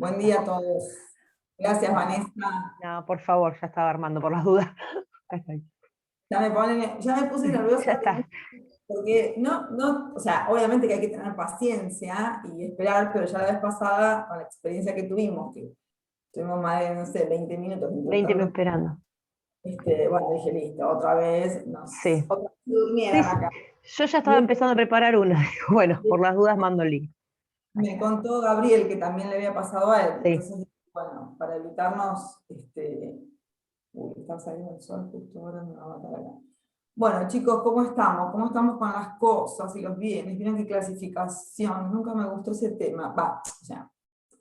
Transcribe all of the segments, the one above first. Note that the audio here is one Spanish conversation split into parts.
Buen día a todos. Gracias, Vanessa. No, por favor, ya estaba armando por las dudas. Acá estoy. Ya me puse Ya nerviosa está. porque o sea, obviamente que hay que tener paciencia y esperar, pero ya la vez pasada, con la experiencia que tuvimos, que tuvimos más de, no sé, 20 minutos 20 intentando, minutos esperando. bueno, dije, listo, Sí. otra vez Sí, durmieran sí. acá. Yo ya Y estaba empezando a preparar una. Bueno, por las dudas mando el link. Ahí me está. contó Gabriel que también le había pasado a él, Sí. entonces, bueno, para evitarnos, uy, está saliendo el sol justo ahora, me va a matar acá. Bueno, chicos, ¿cómo estamos? ¿Cómo estamos con las cosas y los bienes? ¿Vieron qué clasificación? Nunca me gustó ese tema. O sea,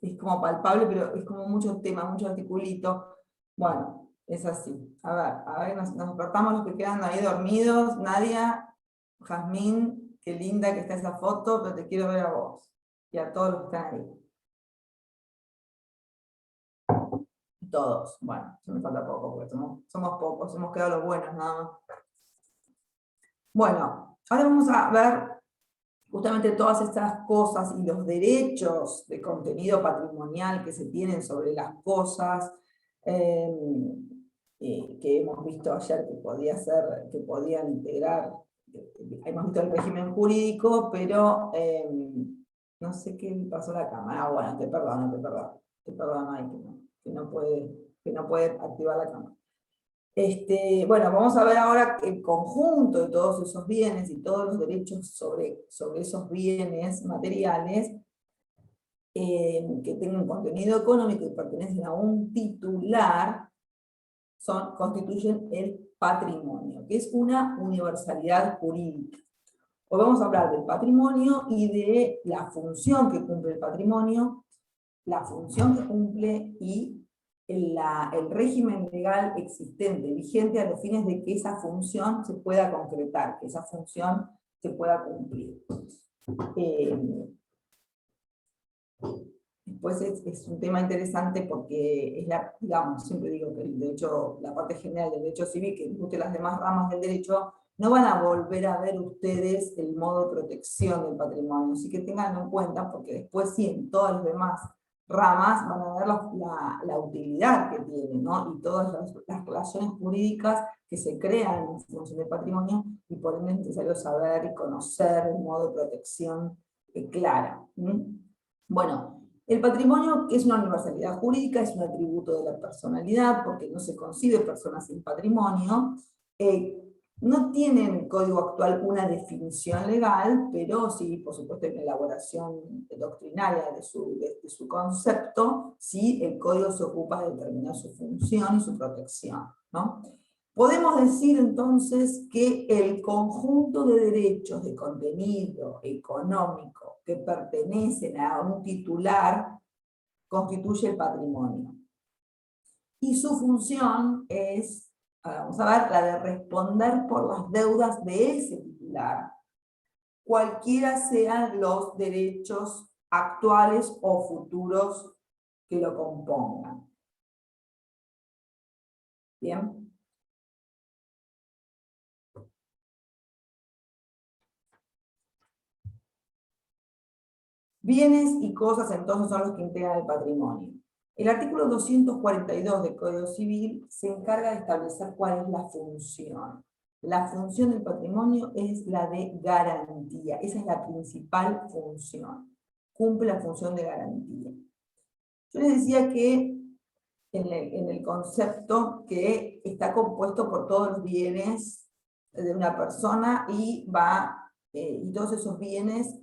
es como palpable, pero es como mucho tema, mucho articulito. Bueno, es así. A ver, nos despertamos los que quedan ahí dormidos. Nadia, Jazmín, qué linda que está esa foto, pero te quiero ver a vos y a todos los que están ahí. Todos. Bueno, ya me falta poco, porque somos pocos, hemos quedado los buenos nada más. Bueno, ahora vamos a ver justamente todas estas cosas y los derechos de contenido patrimonial que se tienen sobre las cosas, que hemos visto ayer que que podían integrar, hemos visto el régimen jurídico, pero no sé qué le pasó a la cámara. Bueno, te perdono ahí que no puede activar la cámara. Bueno, vamos a ver ahora el conjunto de todos esos bienes y todos los derechos sobre esos bienes materiales que tengan contenido económico y pertenecen a un titular, constituyen el patrimonio, que es una universalidad jurídica. Hoy vamos a hablar del patrimonio y de la función que cumple el patrimonio, la función que cumple y el régimen legal existente, vigente, a los fines de que esa función se pueda concretar, que esa función se pueda cumplir. Después es un tema interesante porque es digamos, siempre digo que el derecho, la parte general del derecho civil, que discute las demás ramas del derecho, no van a volver a ver ustedes el modo de protección del patrimonio, así que tenganlo en cuenta, porque después sí, en todas las demás ramas van a ver la utilidad que tiene, ¿no? Y todas las relaciones jurídicas que se crean en función del patrimonio, y por ende es necesario saber y conocer el modo de protección clara. Bueno, el patrimonio, que es una universalidad jurídica, es un atributo de la personalidad, porque no se concibe personas sin patrimonio. No tiene en el código actual una definición legal, pero sí, por supuesto, en la elaboración doctrinaria de su concepto, sí, el código se ocupa de determinar su función y su protección, ¿no? Podemos decir entonces que el conjunto de derechos de contenido económico que pertenecen a un titular constituye el patrimonio. Y su función es, vamos a ver, la de responder por las deudas de ese titular, cualquiera sean los derechos actuales o futuros que lo compongan. ¿Bien? Bienes y cosas entonces son los que integran el patrimonio. El artículo 242 del Código Civil se encarga de establecer cuál es la función. La función del patrimonio es la de garantía, esa es la principal función. Cumple la función de garantía. Yo les decía que en el concepto que está compuesto por todos los bienes de una persona y todos esos bienes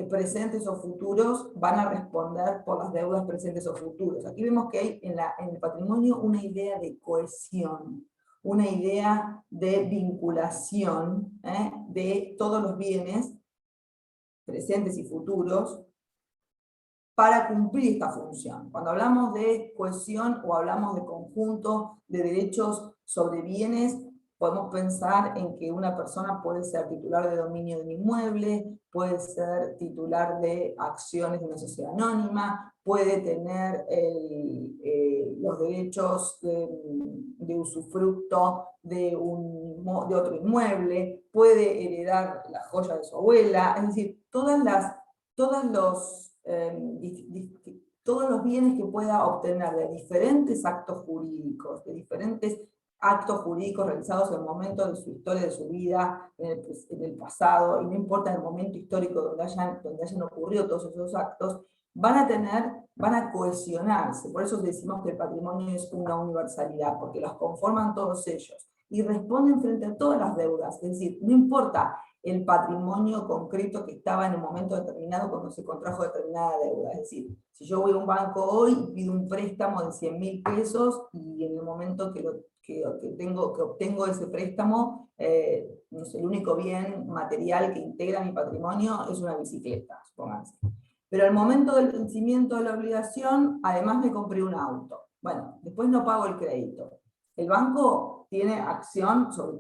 presentes o futuros van a responder por las deudas presentes o futuros. Aquí vemos que hay en el patrimonio una idea de cohesión, una idea de vinculación de todos los bienes presentes y futuros para cumplir esta función. Cuando hablamos de cohesión o hablamos de conjunto de derechos sobre bienes, podemos pensar en que una persona puede ser titular de dominio de un inmueble, puede ser titular de acciones de una sociedad anónima, puede tener los derechos de usufructo de otro inmueble, puede heredar la joya de su abuela, es decir, todos los todos los bienes que pueda obtener de diferentes actos jurídicos, realizados en el momento de su historia, de su vida, en el pasado, y no importa el momento histórico donde hayan ocurrido todos esos actos, van a cohesionarse. Por eso decimos que el patrimonio es una universalidad, porque los conforman todos ellos, y responden frente a todas las deudas. Es decir, no importa el patrimonio concreto que estaba en un momento determinado cuando se contrajo determinada deuda. Es decir, si yo voy a un banco hoy y pido un préstamo de 100.000 pesos, y en el momento que obtengo ese préstamo, no sé, el único bien material que integra mi patrimonio es una bicicleta, supónganse. Pero al momento del vencimiento de la obligación, además me compré un auto. Bueno, después no pago el crédito. El banco tiene acción sobre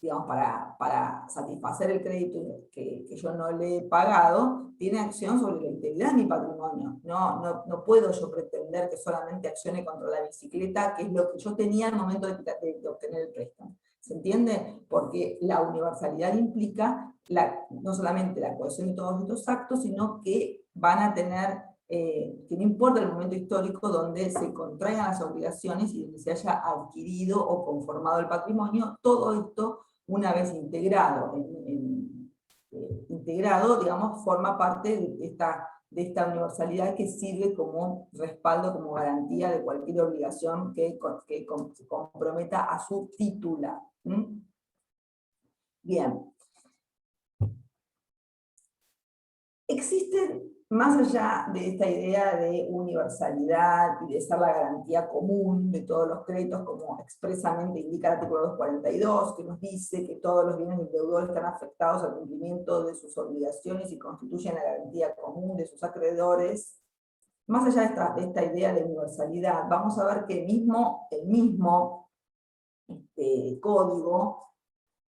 digamos, para satisfacer el crédito que yo no le he pagado, tiene acción sobre la integridad de mi patrimonio. No puedo yo pretender que solamente accione contra la bicicleta, que es lo que yo tenía al momento de obtener el préstamo. ¿Se entiende? Porque la universalidad implica no solamente la cohesión de todos estos actos, sino que van a tener, que no importa el momento histórico donde se contraigan las obligaciones y donde se haya adquirido o conformado el patrimonio, todo esto, una vez integrado, digamos, forma parte de esta universalidad que sirve como respaldo, como garantía de cualquier obligación que se comprometa a su titular. Bien. Existen, más allá de esta idea de universalidad y de ser la garantía común de todos los créditos, como expresamente indica el artículo 242, que nos dice que todos los bienes del deudor están afectados al cumplimiento de sus obligaciones y constituyen la garantía común de sus acreedores, más allá de esta idea de universalidad, vamos a ver que el mismo código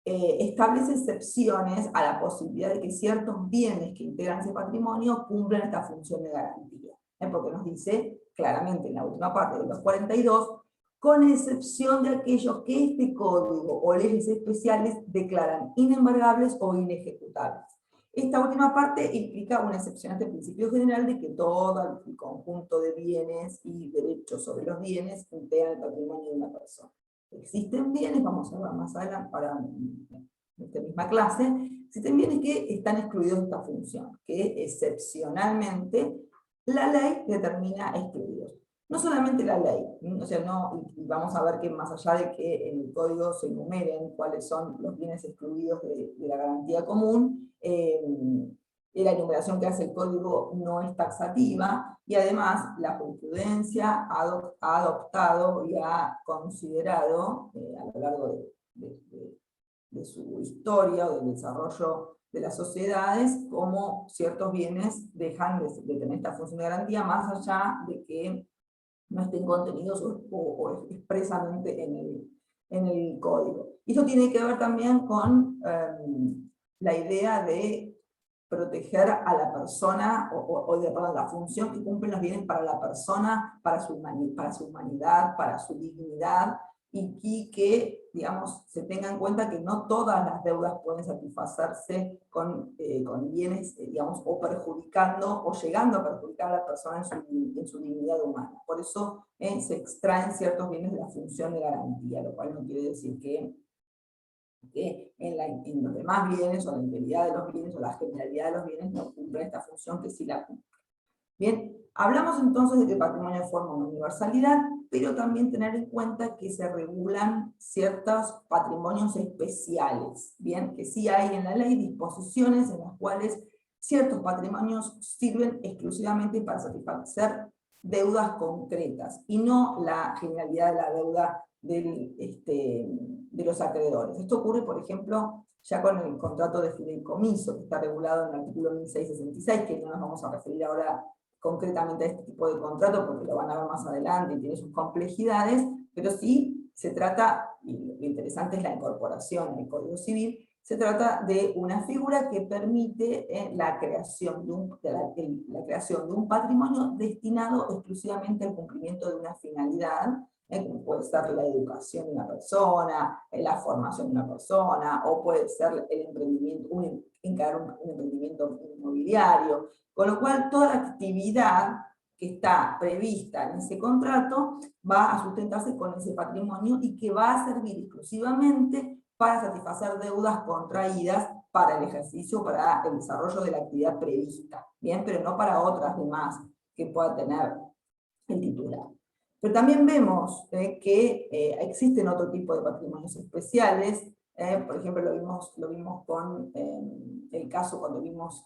establece excepciones a la posibilidad de que ciertos bienes que integran ese patrimonio cumplan esta función de garantía. Porque nos dice claramente en la última parte de los 42, con excepción de aquellos que este código o leyes especiales declaran inembargables o inejecutables. Esta última parte implica una excepción a este principio general de que todo el conjunto de bienes y derechos sobre los bienes integran el patrimonio de una persona. Existen bienes, vamos a ver más adelante, para esta misma clase, existen bienes que están excluidos de esta función, que excepcionalmente la ley determina excluidos. No solamente la ley, o sea, y vamos a ver que más allá de que en el código se enumeren cuáles son los bienes excluidos de la garantía común, la enumeración que hace el código no es taxativa, y además la jurisprudencia ha adoptado y ha considerado a lo largo de su historia o del desarrollo de las sociedades, como ciertos bienes dejan de tener esta función de garantía, más allá de que no estén contenidos o expresamente en el código. Y eso tiene que ver también con la idea de proteger a la persona, perdón, la función que cumplen los bienes para la persona, para su humanidad, para su dignidad, y que, digamos, se tenga en cuenta que no todas las deudas pueden satisfacerse con bienes, digamos, o perjudicando, o llegando a perjudicar a la persona en su dignidad humana. Por eso se extraen ciertos bienes de la función de garantía, lo cual no quiere decir que en los demás bienes, o la integridad de los bienes, o la generalidad de los bienes no cumplen esta función, que sí la cumple. Bien, hablamos entonces de que el patrimonio forma una universalidad, pero también tener en cuenta que se regulan ciertos patrimonios especiales, bien, que sí hay en la ley disposiciones en las cuales ciertos patrimonios sirven exclusivamente para satisfacer deudas concretas, y no la generalidad de la deuda de los acreedores. Esto ocurre, por ejemplo, ya con el contrato de fideicomiso, que está regulado en el artículo 1666, que no nos vamos a referir ahora concretamente a este tipo de contrato, porque lo van a ver más adelante y tiene sus complejidades, pero sí se trata, y lo interesante es la incorporación en el Código Civil, se trata de una figura que permite la creación de un patrimonio destinado exclusivamente al cumplimiento de una finalidad, como puede ser la educación de una persona, la formación de una persona, o puede ser el emprendimiento, un emprendimiento inmobiliario, con lo cual toda la actividad que está prevista en ese contrato va a sustentarse con ese patrimonio y que va a servir exclusivamente para satisfacer deudas contraídas para el ejercicio, para el desarrollo de la actividad prevista, ¿bien? Pero no para otras demás que pueda tener el titular. Pero también vemos que existen otro tipo de patrimonios especiales. Por ejemplo, lo vimos con el caso cuando vimos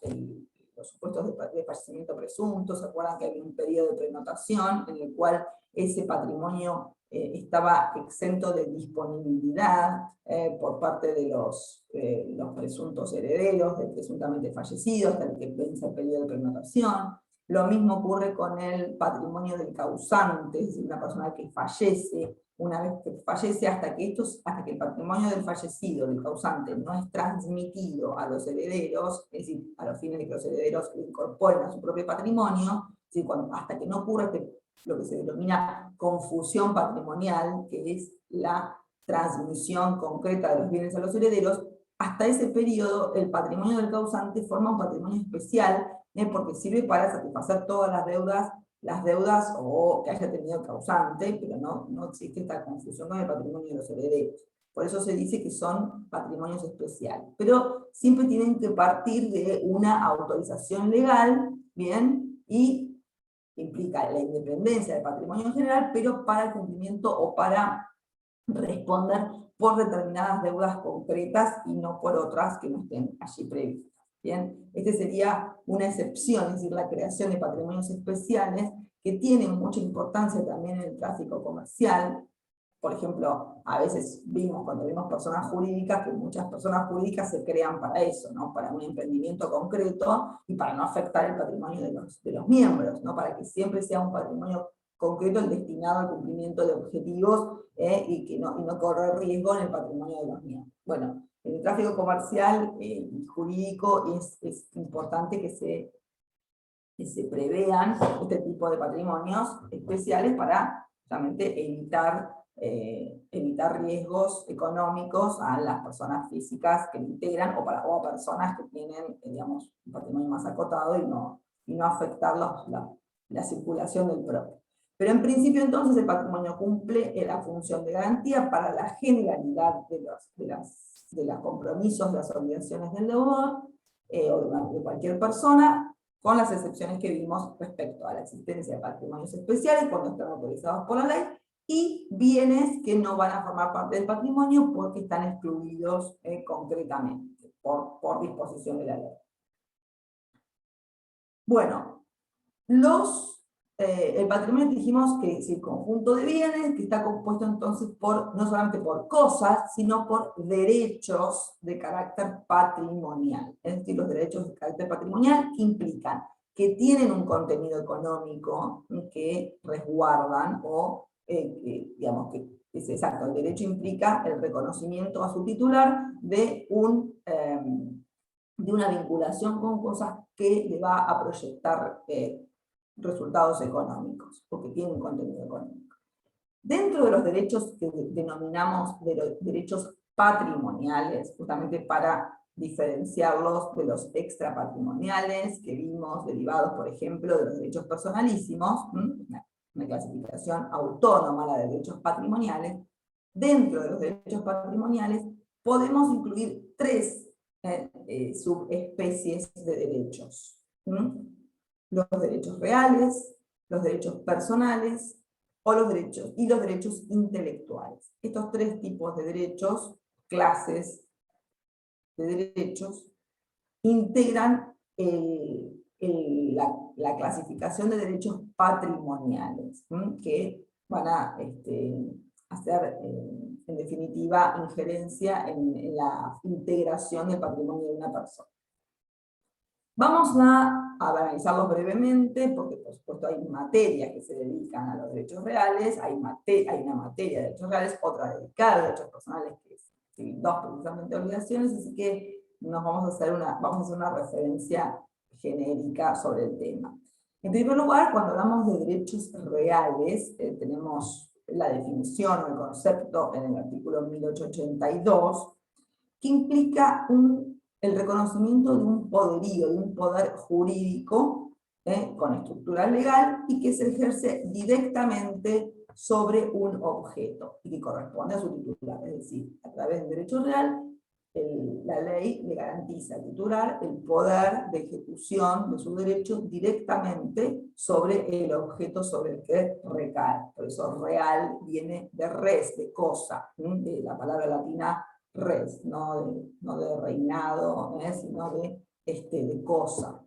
los supuestos de fallecimiento presunto. ¿Se acuerdan que había un periodo de prenotación en el cual ese patrimonio estaba exento de disponibilidad por parte de los presuntos herederos, del presuntamente fallecido, hasta el que vence el periodo de prenotación? Lo mismo ocurre con el patrimonio del causante, es decir, una persona que fallece. Una vez que fallece, hasta que el patrimonio del fallecido, del causante, no es transmitido a los herederos, es decir, a los fines de que los herederos lo incorporen a su propio patrimonio, es decir, hasta que no ocurra lo que se denomina confusión patrimonial, que es la transmisión concreta de los bienes a los herederos, hasta ese periodo el patrimonio del causante forma un patrimonio especial, porque sirve para satisfacer todas las deudas o que haya tenido el causante, pero no existe esta confusión con el patrimonio de los herederos. Por eso se dice que son patrimonios especiales. Pero siempre tienen que partir de una autorización legal, ¿bien? Y implica la independencia del patrimonio en general, pero para el cumplimiento o para responder por determinadas deudas concretas y no por otras que no estén allí previstas. Bien, esta sería una excepción, es decir, la creación de patrimonios especiales que tienen mucha importancia también en el tráfico comercial. Por ejemplo, a veces cuando vimos personas jurídicas, que muchas personas jurídicas se crean para eso, ¿no? Para un emprendimiento concreto y para no afectar el patrimonio de los miembros, ¿no? Para que siempre sea un patrimonio concreto el destinado al cumplimiento de objetivos y no correr riesgo en el patrimonio de los miembros. Bueno, en el tráfico comercial y jurídico es importante que se prevean este tipo de patrimonios especiales para justamente evitar riesgos económicos a las personas físicas que lo integran o a personas que tienen, digamos, un patrimonio más acotado y no afectar la circulación del propio. Pero en principio entonces el patrimonio cumple la función de garantía para la generalidad de los compromisos, de las obligaciones del deudor o de cualquier persona, con las excepciones que vimos respecto a la existencia de patrimonios especiales cuando están autorizados por la ley, y bienes que no van a formar parte del patrimonio porque están excluidos concretamente por disposición de la ley. Bueno, el patrimonio dijimos que es el conjunto de bienes que está compuesto entonces no solamente por cosas, sino por derechos de carácter patrimonial. Es decir, los derechos de carácter patrimonial que implican que tienen un contenido económico que resguardan o, digamos, que es exacto, el derecho implica el reconocimiento a su titular de una vinculación con cosas que le va a proyectar resultados económicos, porque tienen contenido económico. Dentro de los derechos que denominamos derechos patrimoniales, justamente para diferenciarlos de los extrapatrimoniales que vimos derivados, por ejemplo, de los derechos personalísimos, una clasificación autónoma, la de derechos patrimoniales. Dentro de los derechos patrimoniales podemos incluir tres subespecies de derechos. Los derechos reales, los derechos personales y los derechos intelectuales. Estos tres tipos de derechos, clases de derechos, integran la clasificación de derechos patrimoniales, que van a hacer, en definitiva, injerencia en la integración del patrimonio de una persona. Vamos a analizarlos brevemente, porque por supuesto hay materias que se dedican a los derechos reales, hay una materia de derechos reales, otra dedicada a derechos personales, que es dos precisamente obligaciones, así que vamos a hacer una referencia genérica sobre el tema. En primer lugar, cuando hablamos de derechos reales, tenemos la definición o el concepto en el artículo 1882, que implica el reconocimiento de un poderío, de un poder jurídico con estructura legal y que se ejerce directamente sobre un objeto y que corresponde a su titular. Es decir, a través del derecho real, la ley le garantiza al titular el poder de ejecución de su derecho directamente sobre el objeto sobre el que recae. Por eso real viene de res, de cosa, de la palabra latina res, no de reinado, sino de cosa.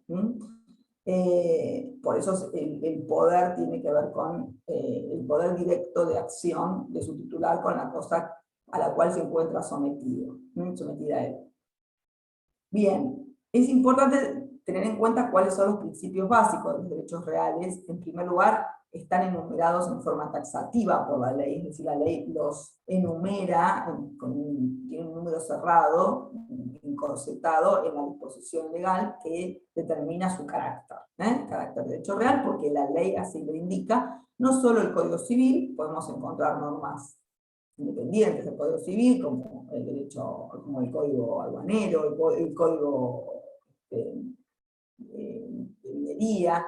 Por eso el poder tiene que ver con el poder directo de acción de su titular con la cosa a la cual se encuentra sometida a él. Bien, es importante tener en cuenta cuáles son los principios básicos de los derechos reales. En primer lugar, están enumerados en forma taxativa por la ley, es decir, la ley los enumera, tiene un número cerrado, encorsetado en la disposición legal que determina su carácter, carácter de derecho real, porque la ley así lo indica. No solo el Código Civil, podemos encontrar normas independientes del Código Civil, como el derecho, como el Código Aduanero, el Código de minería,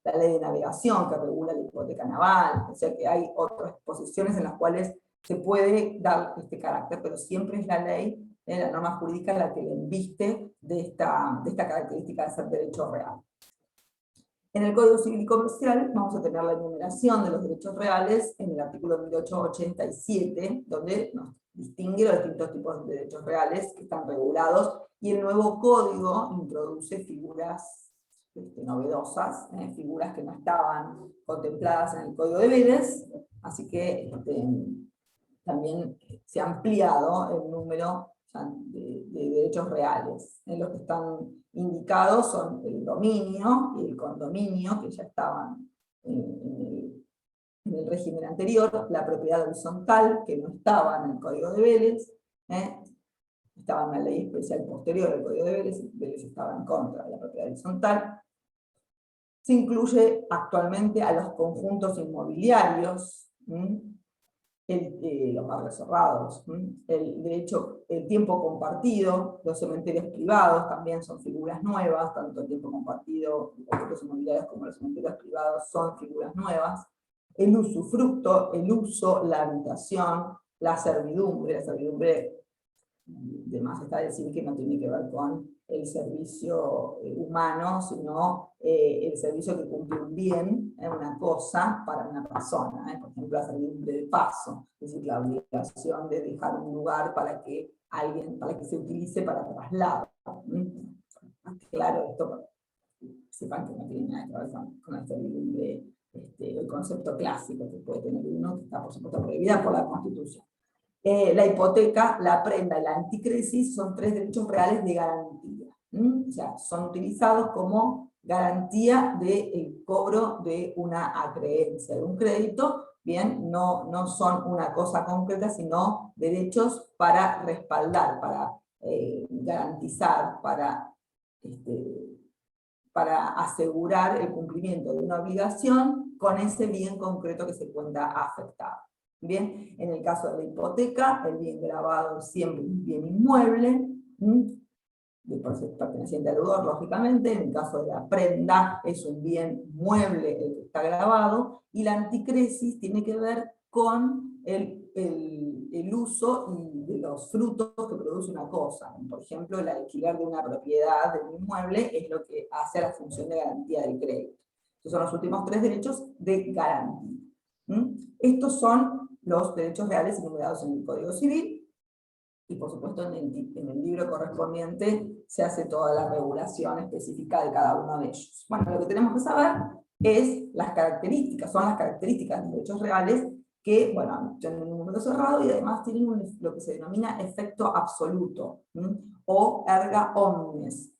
la ley de navegación que regula la hipoteca naval, o sea que hay otras posiciones en las cuales se puede dar este carácter, pero siempre es la ley, la norma jurídica la que le embiste de esta característica de ser derecho real. En el Código Civil y Comercial vamos a tener la enumeración de los derechos reales en el artículo 1887, donde nos distingue los distintos tipos de derechos reales que están regulados, y el nuevo código introduce figuras novedosas, figuras que no estaban contempladas en el Código de Vélez, así que también se ha ampliado el número de derechos reales. Los que están indicados son el dominio y el condominio, que ya estaban en el régimen anterior, la propiedad horizontal, que no estaba en el Código de Vélez, estaba en la ley especial posterior al Código de Vélez, Vélez estaba en contra de la propiedad horizontal. Se incluye actualmente a los conjuntos inmobiliarios, los barrios cerrados, el derecho, el tiempo compartido, los cementerios privados también son figuras nuevas, tanto el tiempo compartido, los inmobiliarios como los cementerios privados son figuras nuevas, el usufructo, el uso, la habitación, la servidumbre, de más está decir que no tiene que ver con el servicio humano, sino el servicio que cumple un bien, una cosa, para una persona. Por ejemplo, la servidumbre de paso, es decir, la obligación de dejar un lugar para que se utilice para traslado. Claro, esto sepan que no tiene nada que ver con la servidumbre, el concepto clásico que puede tener uno, que está por supuesto prohibida por la Constitución. La hipoteca, la prenda y la anticresis son tres derechos reales de garantía. O sea, son utilizados como garantía del cobro de una acreencia, de un crédito. Bien, no son una cosa concreta, sino derechos para respaldar, para garantizar, para asegurar el cumplimiento de una obligación con ese bien concreto que se encuentra afectado. Bien, en el caso de la hipoteca, el bien grabado es siempre un bien inmueble, perteneciente al deudor, lógicamente. En el caso de la prenda, es un bien mueble el que está grabado, y la anticresis tiene que ver con el uso de los frutos que produce una cosa. Por ejemplo, el alquiler de una propiedad, de un inmueble, es lo que hace la función de garantía del crédito. Estos son los últimos tres derechos de garantía. Estos son los derechos reales enumerados en el Código Civil, y por supuesto en el libro correspondiente se hace toda la regulación específica de cada uno de ellos. Bueno, lo que tenemos que saber es las características, son las características de los derechos reales que, bueno, tienen un número cerrado y además tienen lo que se denomina efecto absoluto, o erga omnes,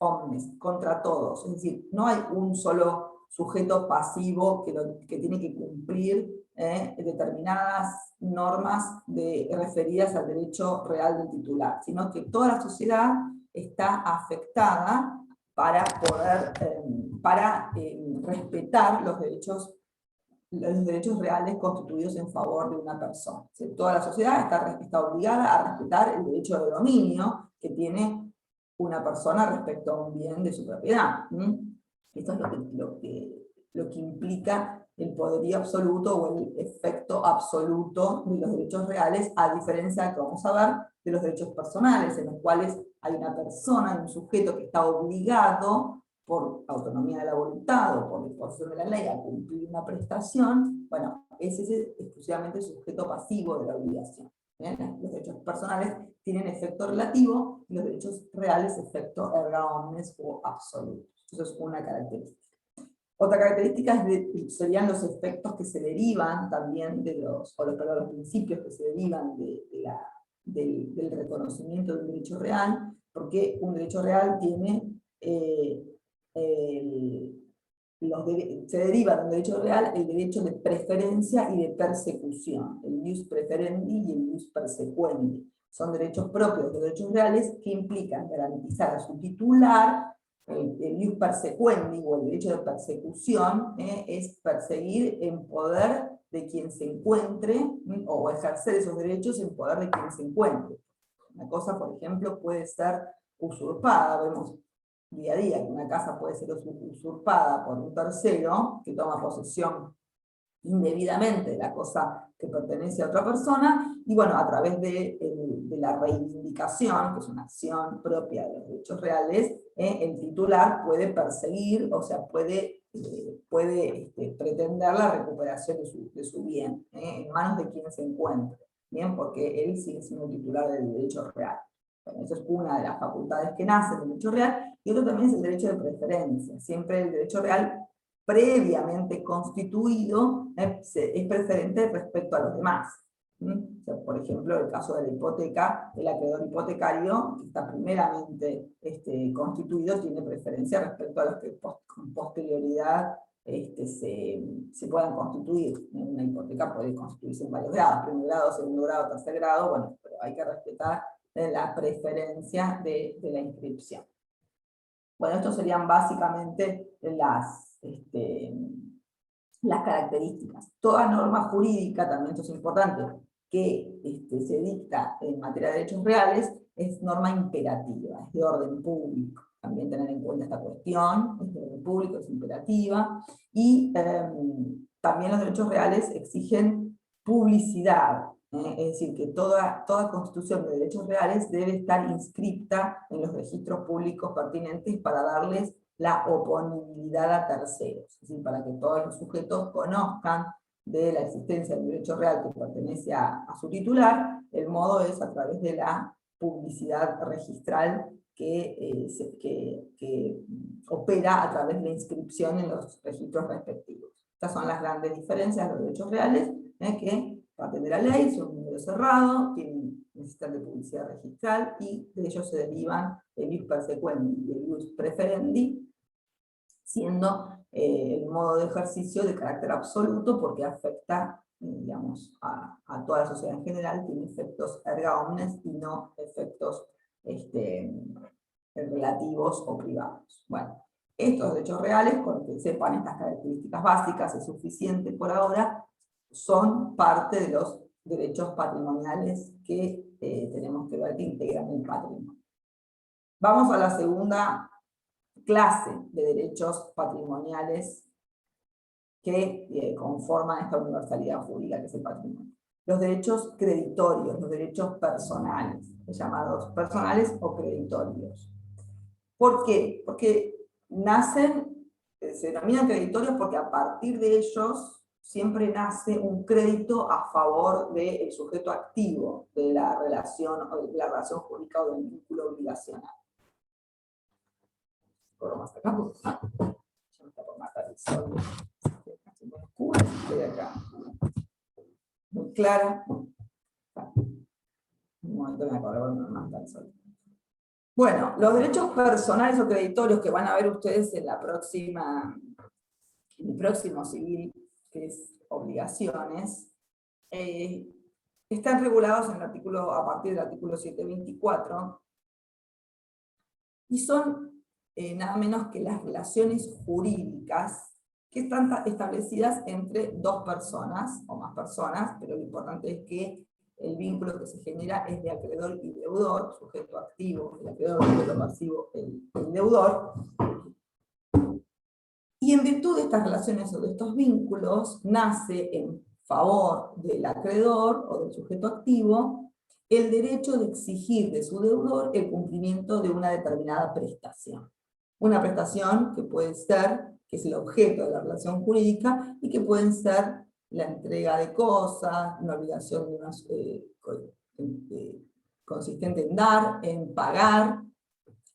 contra todos. Es decir, no hay un solo sujeto pasivo que tiene que cumplir determinadas normas referidas al derecho real del titular, sino que toda la sociedad está afectada para poder respetar los derechos reales constituidos en favor de una persona. O sea, toda la sociedad está obligada a respetar el derecho de dominio que tiene una persona respecto a un bien de su propiedad. Esto es lo que implica el poderío absoluto o el efecto absoluto de los derechos reales, a diferencia, que vamos a ver, de los derechos personales, en los cuales hay una persona, hay un sujeto que está obligado por autonomía de la voluntad o por disposición de la ley a cumplir una prestación. Bueno, ese es exclusivamente el sujeto pasivo de la obligación. ¿Bien? Los derechos personales tienen efecto relativo y los derechos reales efecto erga omnes o absoluto. Eso es una característica. Otra característica serían los efectos que se derivan también de los principios que se derivan del reconocimiento de un derecho real, porque un derecho real tiene, se deriva de un derecho real el derecho de preferencia y de persecución, el ius preferendi y el ius persequendi. Son derechos propios de derechos reales que implican garantizar a su titular el ius persequendi, o el derecho de persecución, es perseguir en poder de quien se encuentre, o ejercer esos derechos en poder de quien se encuentre. Una cosa, por ejemplo, puede ser usurpada. Vemos día a día que una casa puede ser usurpada por un tercero que toma posesión indebidamente de la cosa que pertenece a otra persona, y bueno, a través de la reivindicación, que es una acción propia de los derechos reales, el titular puede perseguir, o sea, puede pretender la recuperación de su bien, en manos de quien se encuentre, bien, porque él sigue siendo titular del derecho real. Bueno, esa es una de las facultades que nace del derecho real, y otro también es el derecho de preferencia. Siempre el derecho real previamente constituido es preferente respecto a los demás. O sea, por ejemplo, el caso de la hipoteca, el acreedor hipotecario, que está primeramente constituido, tiene preferencia respecto a los que con posterioridad se puedan constituir. Una hipoteca puede constituirse en varios grados, primer grado, segundo grado, tercer grado, bueno, pero hay que respetar la preferencia de la inscripción. Bueno, estos serían básicamente las características. Toda norma jurídica, también esto es importante, que se dicta en materia de derechos reales, es norma imperativa, es de orden público. También tener en cuenta esta cuestión, es de orden público, es imperativa, y también los derechos reales exigen publicidad. Es decir, que toda constitución de derechos reales debe estar inscripta en los registros públicos pertinentes para darles la oponibilidad a terceros, es decir, para que todos los sujetos conozcan de la existencia del derecho real que pertenece a su titular. El modo es a través de la publicidad registral que opera a través de la inscripción en los registros respectivos. Estas son las grandes diferencias de los derechos reales, que para atender a la ley son un número cerrado, necesitan de publicidad registral, y de ellos se derivan el ius persequendi y el ius preferendi, siendo el modo de ejercicio de carácter absoluto porque afecta, digamos, a toda la sociedad en general, tiene efectos erga omnes y no efectos relativos o privados. Bueno, estos derechos reales, con que sepan estas características básicas, es suficiente por ahora, son parte de los derechos patrimoniales que tenemos que ver que integran el patrimonio. Vamos a la segunda clase de derechos patrimoniales que conforman esta universalidad jurídica que es el patrimonio. Los derechos creditorios, los derechos personales, llamados personales o creditorios. ¿Por qué? Porque se denominan creditorios porque a partir de ellos siempre nace un crédito a favor del sujeto activo de la relación jurídica o del vínculo obligacional. Corro más acá, ya me está por matar el sol. Muy oscura, estoy acá. Muy clara. Un momento me acuerdo, no me mata el sol. Bueno, los derechos personales o creditorios que van a ver ustedes en el próximo civil, que es obligaciones, están regulados a partir del artículo 724, y son nada menos que las relaciones jurídicas que están establecidas entre dos personas o más personas, pero lo importante es que el vínculo que se genera es de acreedor y deudor, sujeto activo, el acreedor, sujeto pasivo, el deudor. Y en virtud de estas relaciones o de estos vínculos, nace en favor del acreedor o del sujeto activo el derecho de exigir de su deudor el cumplimiento de una determinada prestación. Una prestación que puede ser, que es el objeto de la relación jurídica, y que pueden ser la entrega de cosas, una obligación de una, consistente en dar, en pagar,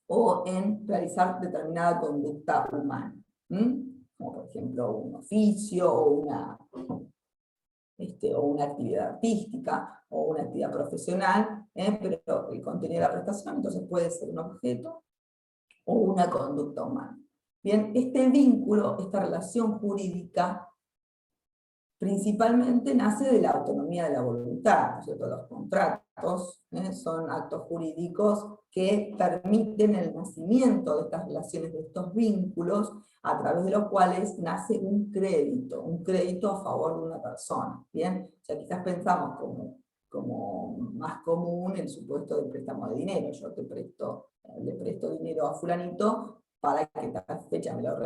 o en realizar determinada conducta humana. Como por ejemplo un oficio, o una actividad artística, o una actividad profesional, pero el contenido de la prestación entonces puede ser un objeto o una conducta humana. Bien, este vínculo, esta relación jurídica, principalmente nace de la autonomía de la voluntad, ¿no es cierto? Los contratos son actos jurídicos que permiten el nacimiento de estas relaciones, de estos vínculos, a través de los cuales nace un crédito a favor de una persona. ¿Bien? O sea, quizás pensamos como más común el supuesto del préstamo de dinero. Yo le presto dinero a fulanito para que tal fecha me lo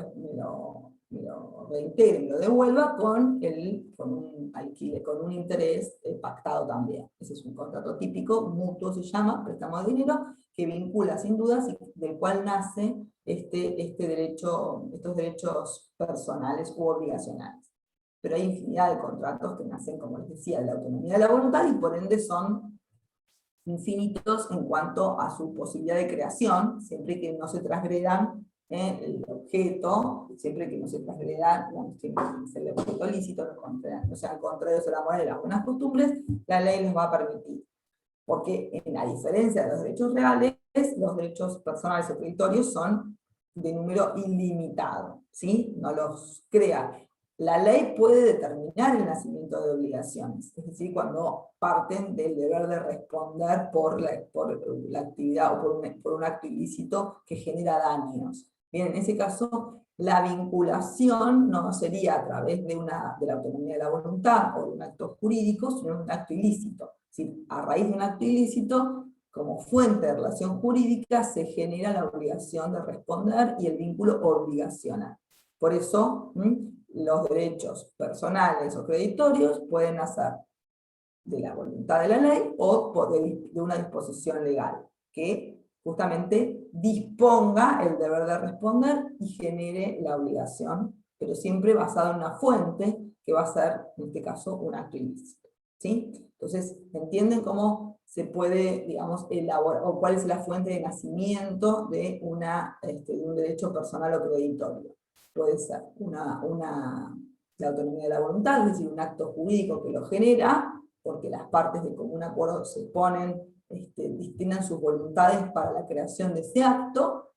reintegre, me lo devuelva con un alquiler, con un interés pactado también. Ese es un contrato típico, mutuo se llama, préstamo de dinero, que vincula sin dudas y del cual nace estos derechos personales u obligacionales. Pero hay infinidad de contratos que nacen, como les decía, de la autonomía de la voluntad y por ende son infinitos en cuanto a su posibilidad de creación, siempre que no se transgredan el objeto, siempre que no se transgredan, el objeto lícito, no sean contrarios a la moral y las buenas costumbres, la ley les va a permitir. Porque a diferencia de los derechos reales, los derechos personales o creditorios son de número ilimitado, ¿sí? No los crea. La ley puede determinar el nacimiento de obligaciones, es decir, cuando parten del deber de responder por la actividad o por un acto ilícito que genera daños. Bien, en ese caso, la vinculación no sería a través de la autonomía de la voluntad o de un acto jurídico, sino de un acto ilícito. Es decir, a raíz de un acto ilícito, como fuente de relación jurídica, se genera la obligación de responder y el vínculo obligacional. Por eso, los derechos personales o creditorios pueden nacer de la voluntad de la ley o de una disposición legal, que justamente disponga el deber de responder y genere la obligación, pero siempre basado en una fuente que va a ser, en este caso, un acto ilícito. ¿Sí? Entonces, ¿entienden cómo se puede, digamos, elaborar, o cuál es la fuente de nacimiento de un derecho personal o creditorio? Puede ser la autonomía de la voluntad, es decir, un acto jurídico que lo genera, porque las partes de común acuerdo se ponen, destinan sus voluntades para la creación de ese acto,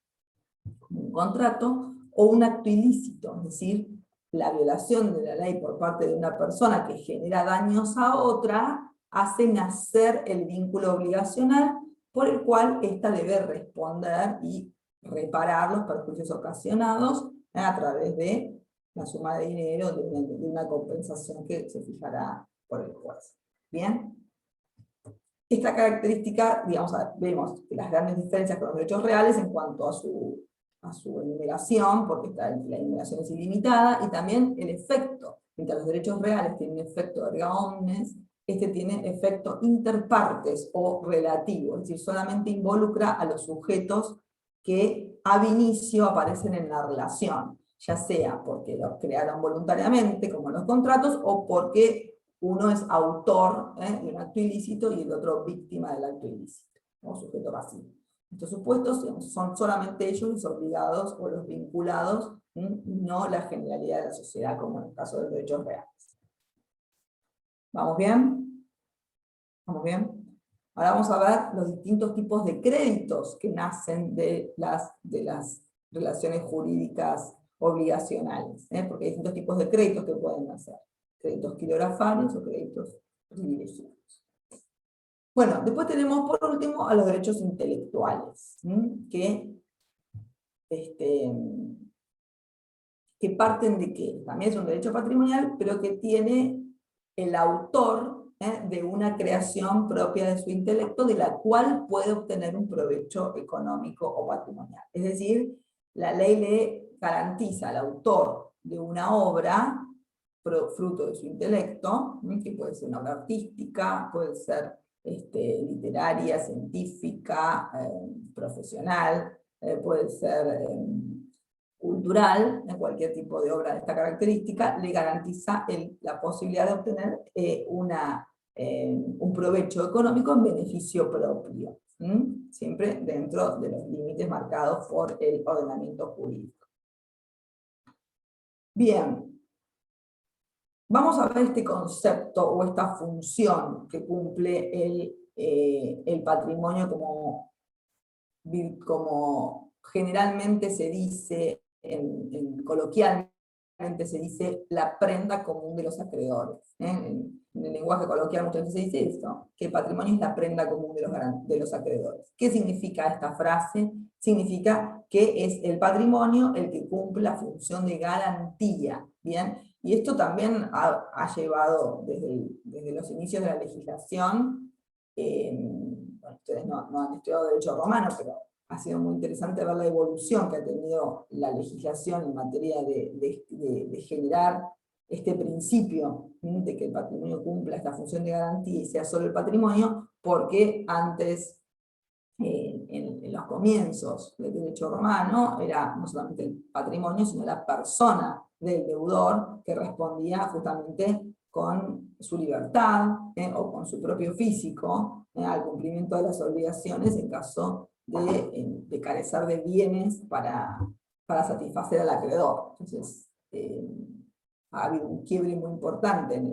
un contrato, o un acto ilícito, es decir, la violación de la ley por parte de una persona que genera daños a otra, hace nacer el vínculo obligacional por el cual ésta debe responder y reparar los perjuicios ocasionados a través de la suma de dinero, de una compensación que se fijará por el juez. ¿Bien? Esta característica, digamos, vemos las grandes diferencias con los derechos reales en cuanto a su enumeración, porque la enumeración es ilimitada, y también el efecto. Mientras los derechos reales tienen efecto erga omnes, este tiene efecto interpartes o relativo, es decir, solamente involucra a los sujetos que ab inicio aparecen en la relación, ya sea porque los crearon voluntariamente, como los contratos, o porque uno es autor de un acto ilícito y el otro víctima del acto ilícito, o sujeto pasivo. Estos supuestos son solamente ellos los obligados o los vinculados, no la generalidad de la sociedad, como en el caso de los derechos reales. ¿Vamos bien? ¿Vamos bien? Ahora vamos a ver los distintos tipos de créditos que nacen de las relaciones jurídicas obligacionales, porque hay distintos tipos de créditos que pueden nacer. Créditos quirografarios o créditos privilegiados. Bueno, después tenemos por último a los derechos intelectuales, que parten de que también es un derecho patrimonial, pero que tiene el autor de una creación propia de su intelecto, de la cual puede obtener un provecho económico o patrimonial. Es decir, la ley garantiza al autor de una obra, fruto de su intelecto, que puede ser una obra artística, puede ser literaria, científica, profesional, puede ser cultural, cualquier tipo de obra de esta característica, le garantiza la posibilidad de obtener un provecho económico en beneficio propio, siempre dentro de los límites marcados por el ordenamiento jurídico. Bien, vamos a ver este concepto o esta función que cumple el patrimonio como generalmente se dice, coloquialmente se dice, la prenda común de los acreedores. En el lenguaje coloquial muchas veces se dice esto, que el patrimonio es la prenda común de los acreedores. ¿Qué significa esta frase? Significa que es el patrimonio el que cumple la función de garantía, ¿bien? Y esto también ha llevado desde los inicios de la legislación, bueno, ustedes no han estudiado derecho romano, pero ha sido muy interesante ver la evolución que ha tenido la legislación en materia de generar este principio de que el patrimonio cumpla esta función de garantía y sea solo el patrimonio, porque antes, en los comienzos del derecho romano, era no solamente el patrimonio, sino la persona del deudor que respondía justamente con su libertad o con su propio físico al cumplimiento de las obligaciones en caso de carecer de bienes para satisfacer al acreedor. Entonces, ha habido un quiebre muy importante en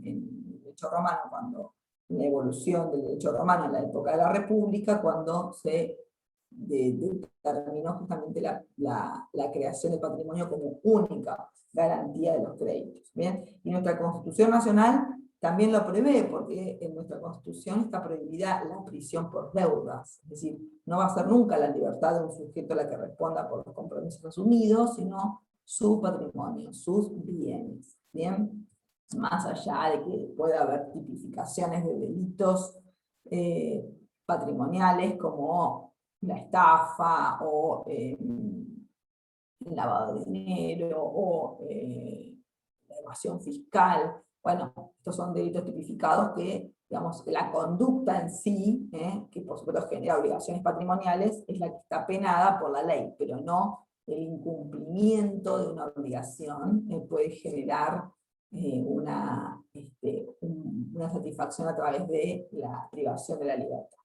el derecho romano, cuando la evolución del derecho romano en la época de la República, cuando se determinó justamente la creación del patrimonio como única garantía de los créditos. ¿Bien? Y nuestra Constitución Nacional también lo prevé, porque en nuestra Constitución está prohibida la prisión por deudas. Es decir, no va a ser nunca la libertad de un sujeto la que responda por los compromisos asumidos, sino su patrimonio, sus bienes. ¿Bien? Más allá de que pueda haber tipificaciones de delitos patrimoniales como la estafa o el lavado de dinero o la evasión fiscal. Bueno, estos son delitos tipificados que, digamos, la conducta en sí, que por supuesto genera obligaciones patrimoniales, es la que está penada por la ley, pero no el incumplimiento de una obligación puede generar una satisfacción a través de la privación de la libertad.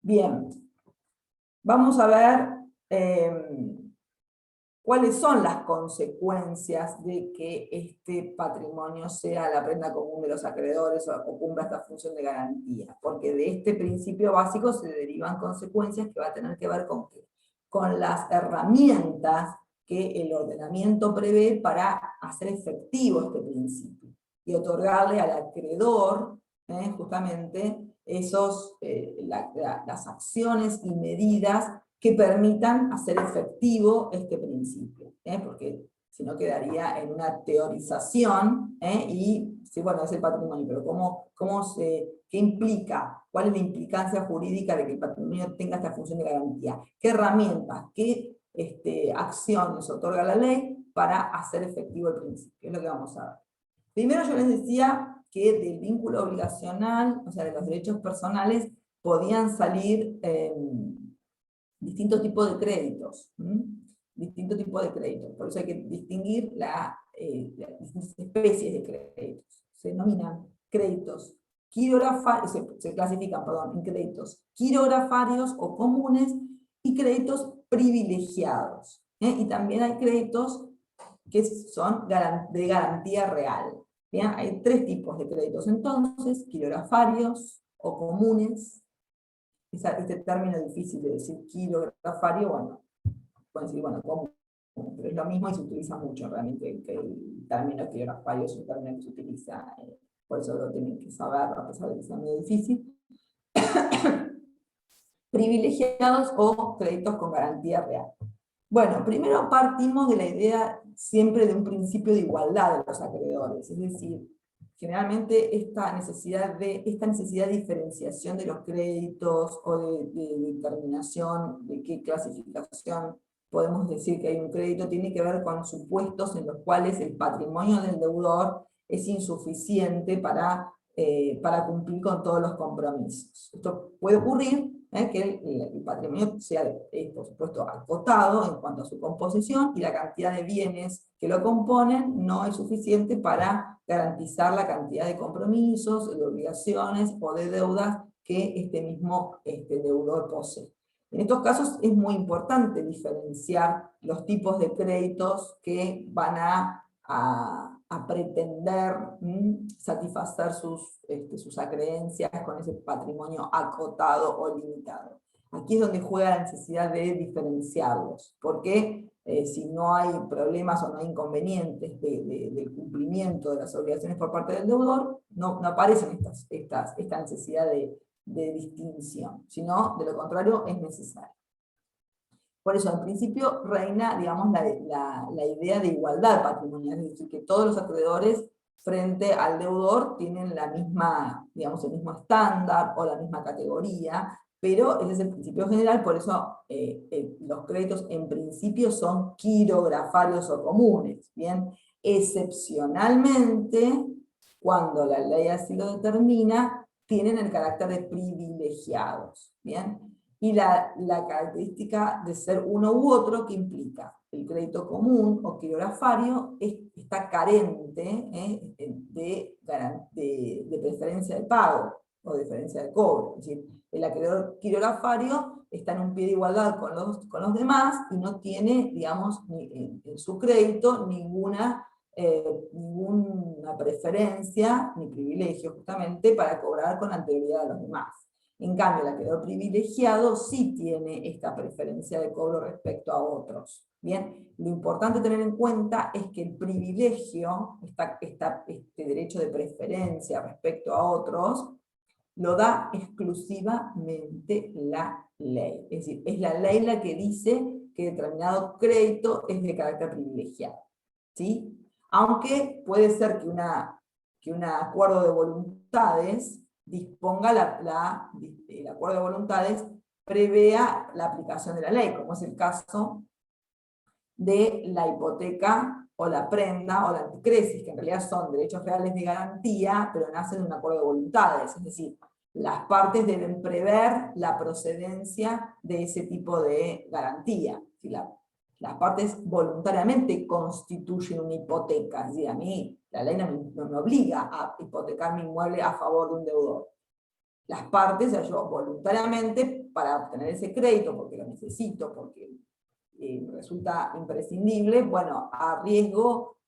Bien, vamos a ver cuáles son las consecuencias de que este patrimonio sea la prenda común de los acreedores o cumpla esta función de garantía, porque de este principio básico se derivan consecuencias que va a tener que ver con las herramientas que el ordenamiento prevé para hacer efectivo este principio y otorgarle al acreedor justamente las acciones y medidas que permitan hacer efectivo este principio, porque si no quedaría en una teorización, y sí, bueno, es el patrimonio, pero ¿qué implica? ¿Cuál es la implicancia jurídica de que el patrimonio tenga esta función de garantía? ¿Qué herramientas, qué acciones otorga la ley para hacer efectivo el principio? Es lo que vamos a ver. Primero yo les decía que del vínculo obligacional, o sea, de los derechos personales, podían salir distintos tipos de créditos. Distintos tipos de créditos. Por eso hay que distinguir las distintas especies de créditos. Se denominan créditos quirografarios, se clasifican, perdón, en créditos quirografarios o comunes y créditos privilegiados. Y también hay créditos que son de garantía real. ¿Bien? Hay tres tipos de créditos entonces: quirografarios o comunes. Este término difícil de decir quirografario, bueno, pueden decir, bueno, común, pero es lo mismo y se utiliza mucho realmente, que el término quirografario es un término que se utiliza, por eso lo tienen que saber, a pesar de que sea medio difícil. Privilegiados o créditos con garantía real. Bueno, primero partimos de la idea siempre de un principio de igualdad de los acreedores, es decir, generalmente esta necesidad de diferenciación de los créditos o de determinación de qué clasificación podemos decir que hay un crédito, tiene que ver con supuestos en los cuales el patrimonio del deudor es insuficiente para cumplir con todos los compromisos. Esto puede ocurrir que el patrimonio sea, por supuesto, acotado en cuanto a su composición y la cantidad de bienes que lo componen no es suficiente para garantizar la cantidad de compromisos, de obligaciones o de deudas que este mismo deudor posee. En estos casos es muy importante diferenciar los tipos de créditos que van a pretender satisfacer sus acreencias con ese patrimonio acotado o limitado. Aquí es donde juega la necesidad de diferenciarlos, porque si no hay problemas o no hay inconvenientes del cumplimiento de las obligaciones por parte del deudor, no aparecen esta necesidad de distinción, sino de lo contrario es necesario. Por eso, en principio, reina, digamos, la idea de igualdad patrimonial, es decir, que todos los acreedores frente al deudor tienen la misma, digamos, el mismo estándar o la misma categoría, pero ese es el principio general, por eso los créditos en principio son quirografarios o comunes, ¿bien? Excepcionalmente, cuando la ley así lo determina, tienen el carácter de privilegiados, ¿bien? Y la característica de ser uno u otro que implica el crédito común o quirografario está carente de preferencia de pago o de preferencia de cobro. Es decir, el acreedor quirografario está en un pie de igualdad con los demás y no tiene, digamos, en su crédito ninguna preferencia ni privilegio justamente para cobrar con anterioridad a los demás. En cambio, el acreedor privilegiado sí tiene esta preferencia de cobro respecto a otros. Bien, lo importante tener en cuenta es que el privilegio, este derecho de preferencia respecto a otros, lo da exclusivamente la ley. Es decir, es la ley la que dice que determinado crédito es de carácter privilegiado, ¿sí? Aunque puede ser que un acuerdo de voluntades disponga el acuerdo de voluntades prevea la aplicación de la ley, como es el caso de la hipoteca o la prenda o la anticresis, que en realidad son derechos reales de garantía, pero nacen de un acuerdo de voluntades, es decir, las partes deben prever la procedencia de ese tipo de garantía. Si las partes voluntariamente constituyen una hipoteca, es decir, a mí la ley no me obliga a hipotecar mi inmueble a favor de un deudor. Las partes, o sea, yo voluntariamente, para obtener ese crédito, porque lo necesito, porque resulta imprescindible, bueno, arriesgo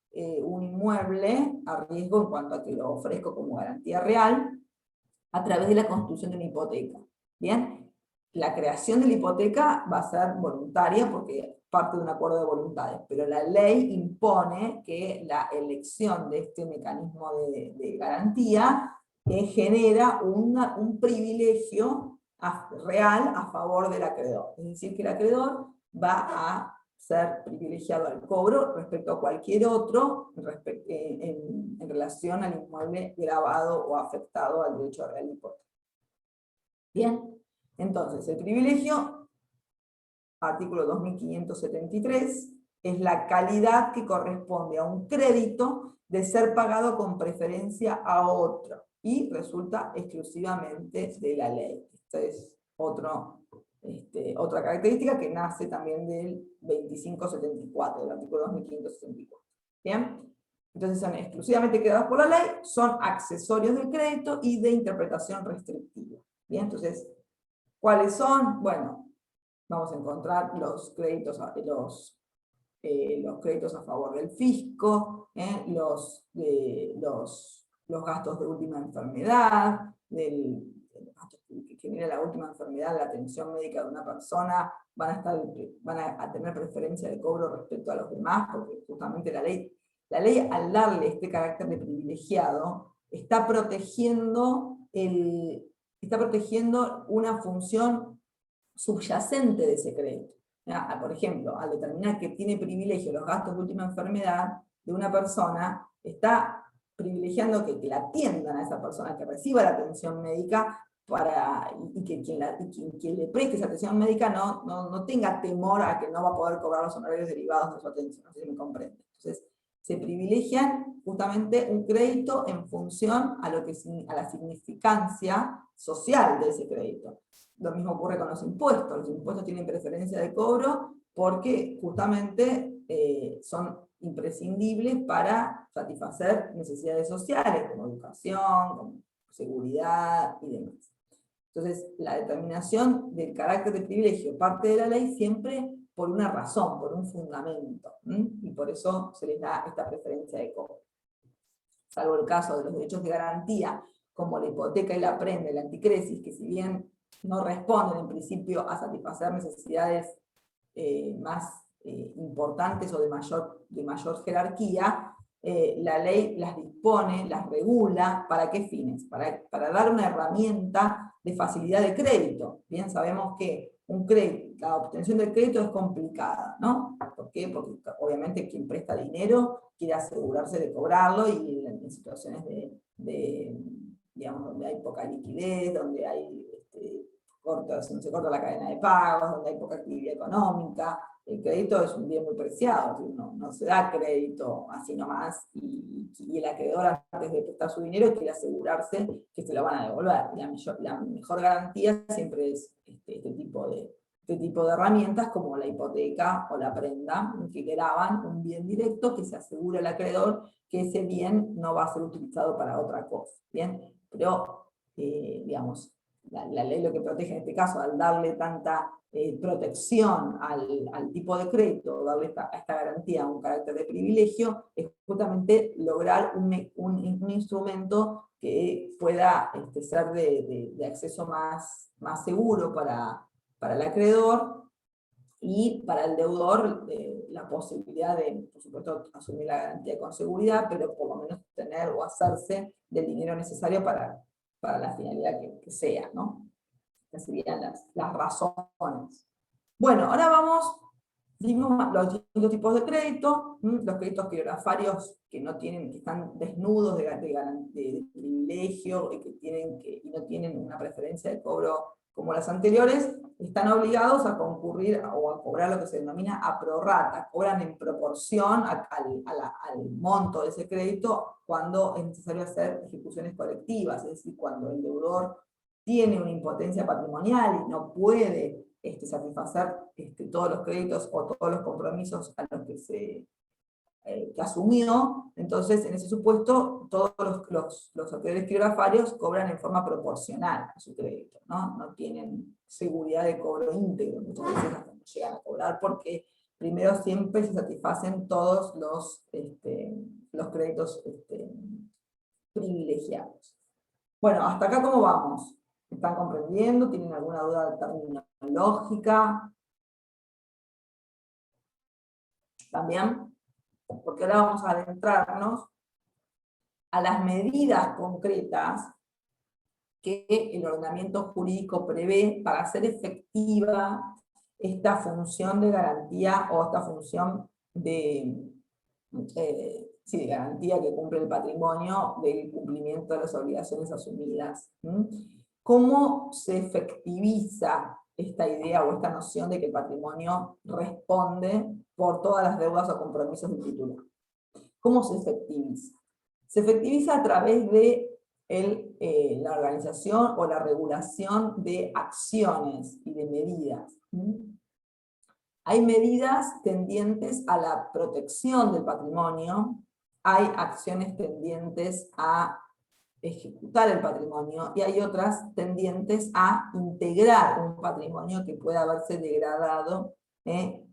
un inmueble, arriesgo en cuanto a que lo ofrezco como garantía real, a través de la constitución de una hipoteca. ¿Bien? La creación de la hipoteca va a ser voluntaria porque parte de un acuerdo de voluntades, pero la ley impone que la elección de este mecanismo de garantía genera un privilegio real a favor del acreedor. Es decir, que el acreedor va a ser privilegiado al cobro respecto a cualquier otro en relación al inmueble gravado o afectado al derecho real de hipoteca. Bien, entonces el privilegio, artículo 2573, es la calidad que corresponde a un crédito de ser pagado con preferencia a otro y resulta exclusivamente de la ley. Esta es otra característica que nace también del 2574, del artículo 2574. ¿Bien? Entonces son exclusivamente creados por la ley, son accesorios del crédito y de interpretación restrictiva. Bien, entonces, ¿cuáles son? Bueno, vamos a encontrar los créditos a favor del fisco, los gastos de última enfermedad, que genera la última enfermedad, la atención médica de una persona, van a tener preferencia de cobro respecto a los demás, porque justamente la ley al darle este carácter de privilegiado, está protegiendo una función subyacente de ese crédito. Por ejemplo, al determinar que tiene privilegio los gastos de última enfermedad de una persona, está privilegiando que la atiendan a esa persona, que reciba la atención médica, y que quien le preste esa atención médica no tenga temor a que no va a poder cobrar los honorarios derivados de su atención, no sé si me comprende. Entonces, se privilegian justamente un crédito en función a la significancia social de ese crédito. Lo mismo ocurre con los impuestos tienen preferencia de cobro porque justamente son imprescindibles para satisfacer necesidades sociales como educación, como seguridad y demás. Entonces, la determinación del carácter de privilegio parte de la ley siempre por una razón, por un fundamento, y por eso se les da esta preferencia de cobro. Salvo el caso de los derechos de garantía, como la hipoteca y la prenda y la anticresis, que si bien no responden en principio a satisfacer necesidades más importantes o de mayor jerarquía, la ley las dispone, las regula, ¿para qué fines? Para dar una herramienta de facilidad de crédito. Bien, sabemos que la obtención del crédito es complicada, ¿no? ¿Por qué? Porque obviamente quien presta dinero quiere asegurarse de cobrarlo, y en situaciones digamos, donde hay poca liquidez, donde hay se corta la cadena de pagos, donde hay poca actividad económica, el crédito es un bien muy preciado, no se da crédito así nomás, y el acreedor, antes de prestar su dinero, quiere asegurarse que se lo van a devolver. La mejor garantía siempre es este tipo de herramientas, como la hipoteca o la prenda, que graban un bien directo, que se asegura el acreedor que ese bien no va a ser utilizado para otra cosa. ¿Bien? Pero, digamos, la ley lo que protege en este caso, al darle tanta protección al tipo de crédito, darle esta garantía un carácter de privilegio, es justamente lograr un instrumento que pueda ser de acceso más seguro para el acreedor, y para el deudor la posibilidad de, por supuesto, asumir la garantía con seguridad, pero por lo menos tener o hacerse del dinero necesario para la finalidad que sea, ¿no? Estas serían las razones. Bueno, ahora vimos los distintos tipos de crédito, los créditos crediorafarios que están desnudos de privilegio y no tienen una preferencia de cobro como las anteriores, están obligados a concurrir o a cobrar lo que se denomina a prorrata, cobran en proporción al monto de ese crédito cuando es necesario hacer ejecuciones colectivas, es decir, cuando el deudor tiene una impotencia patrimonial y no puede satisfacer todos los créditos o todos los compromisos a los que asumió. Entonces, en ese supuesto, todos los acreedores crediorafarios cobran en forma proporcional a su crédito, ¿no? No tienen seguridad de cobro íntegro, muchas veces hasta no llegan a cobrar, porque primero siempre se satisfacen todos los créditos privilegiados. Bueno, hasta acá, ¿cómo vamos? ¿Están comprendiendo? ¿Tienen alguna duda terminológica? ¿También? Porque ahora vamos a adentrarnos a las medidas concretas que el ordenamiento jurídico prevé para hacer efectiva esta función de garantía, o esta función de garantía que cumple el patrimonio del cumplimiento de las obligaciones asumidas. ¿Cómo se efectiviza esta idea o esta noción de que el patrimonio responde por todas las deudas o compromisos del titular? ¿Cómo se efectiviza? Se efectiviza a través de la organización o la regulación de acciones y de medidas. Hay medidas tendientes a la protección del patrimonio, hay acciones tendientes a ejecutar el patrimonio, y hay otras tendientes a integrar un patrimonio que pueda haberse degradado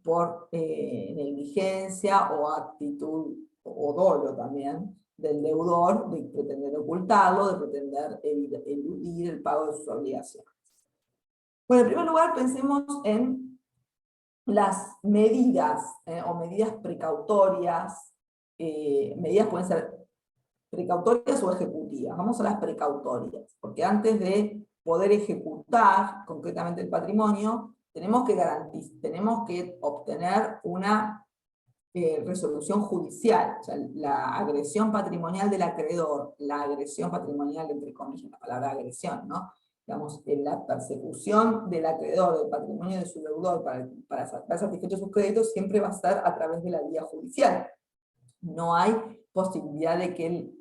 por negligencia o actitud o dolo también del deudor, de pretender ocultarlo, de pretender eludir el pago de sus obligaciones. Bueno, en primer lugar, pensemos en las medidas o medidas precautorias. Medidas pueden ser precautorias o ejecutivas. Vamos a las precautorias, porque antes de poder ejecutar concretamente el patrimonio, tenemos que obtener una resolución judicial, o sea, la agresión patrimonial del acreedor, la agresión patrimonial, entre comillas, la palabra agresión, ¿no? Digamos, en la persecución del acreedor, del patrimonio de su deudor para sacar satisfechos sus créditos, siempre va a estar a través de la vía judicial. No hay posibilidad de que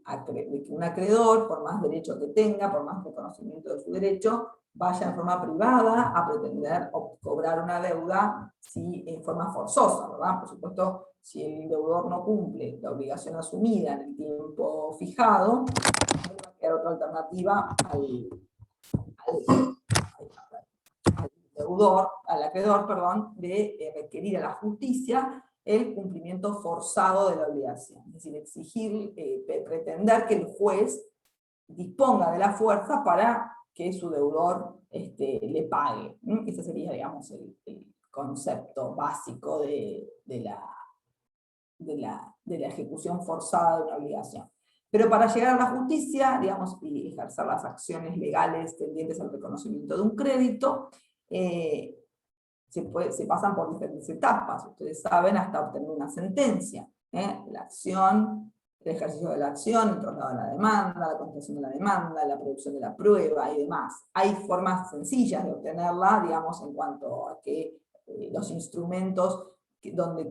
un acreedor, por más derecho que tenga, por más reconocimiento de su derecho, vaya en forma privada a pretender cobrar una deuda en forma forzosa, ¿verdad? Por supuesto, si el deudor no cumple la obligación asumida en el tiempo fijado, no va a quedar otra alternativa al acreedor, perdón, de requerir a la justicia el cumplimiento forzado de la obligación. Es decir, exigir, pretender que el juez disponga de la fuerza para que su deudor le pague. Ese sería, digamos, el concepto básico de la ejecución forzada de una obligación. Pero para llegar a la justicia, digamos, y ejercer las acciones legales tendientes al reconocimiento de un crédito, se pasan por diferentes etapas, ustedes saben, hasta obtener una sentencia. La acción, el ejercicio de la acción, el traslado de la demanda, la contestación de la demanda, la producción de la prueba y demás. Hay formas sencillas de obtenerla, digamos, en cuanto a que los instrumentos donde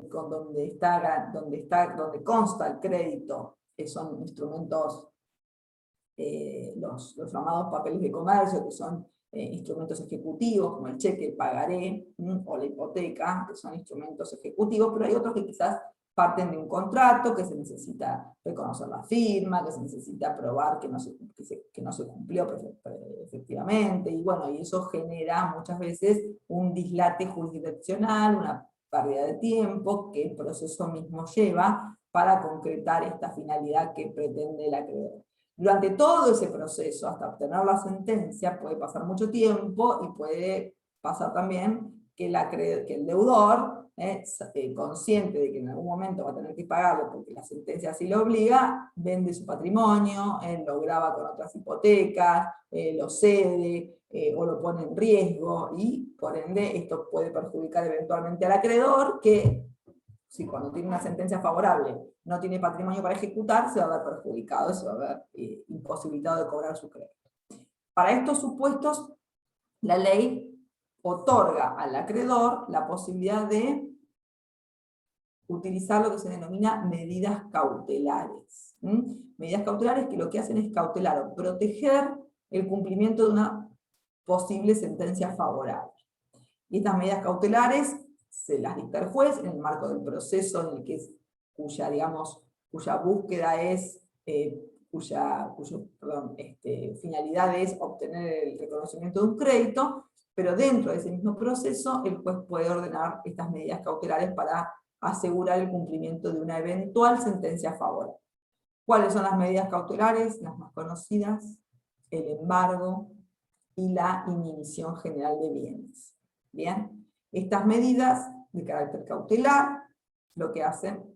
consta el crédito, que son instrumentos, los llamados papeles de comercio, que son instrumentos ejecutivos, como el cheque, el pagaré, o la hipoteca, que son instrumentos ejecutivos, pero hay otros que quizás parten de un contrato, que se necesita reconocer la firma, que se necesita probar que no se cumplió efectivamente, y bueno, y eso genera muchas veces un dislate jurisdiccional, una pérdida de tiempo que el proceso mismo lleva para concretar esta finalidad que pretende el acreedor. Durante todo ese proceso, hasta obtener la sentencia, puede pasar mucho tiempo y puede pasar también que el deudor, consciente de que en algún momento va a tener que pagarlo porque la sentencia así lo obliga, vende su patrimonio, lo grava con otras hipotecas, lo cede o lo pone en riesgo, y por ende esto puede perjudicar eventualmente al acreedor, que si cuando tiene una sentencia favorable no tiene patrimonio para ejecutar, se va a ver perjudicado, se va a ver imposibilitado de cobrar su crédito. Para estos supuestos, la ley otorga al acreedor la posibilidad de utilizar lo que se denomina medidas cautelares. Medidas cautelares que lo que hacen es cautelar o proteger el cumplimiento de una posible sentencia favorable. Y estas medidas cautelares se las dicta el juez en el marco del proceso en el cuya búsqueda es, finalidad es obtener el reconocimiento de un crédito, pero dentro de ese mismo proceso el juez puede ordenar estas medidas cautelares para asegurar el cumplimiento de una eventual sentencia favorable. ¿Cuáles son las medidas cautelares? Las más conocidas: el embargo y la inhibición general de bienes. Bien, estas medidas de carácter cautelar, lo que hacen,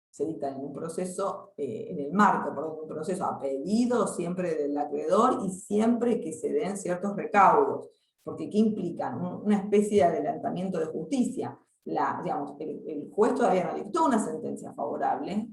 se dictan en un proceso, en el marco, de un proceso a pedido siempre del acreedor y siempre que se den ciertos recaudos, porque ¿qué implican? Una especie de adelantamiento de justicia. El juez todavía no dictó una sentencia favorable,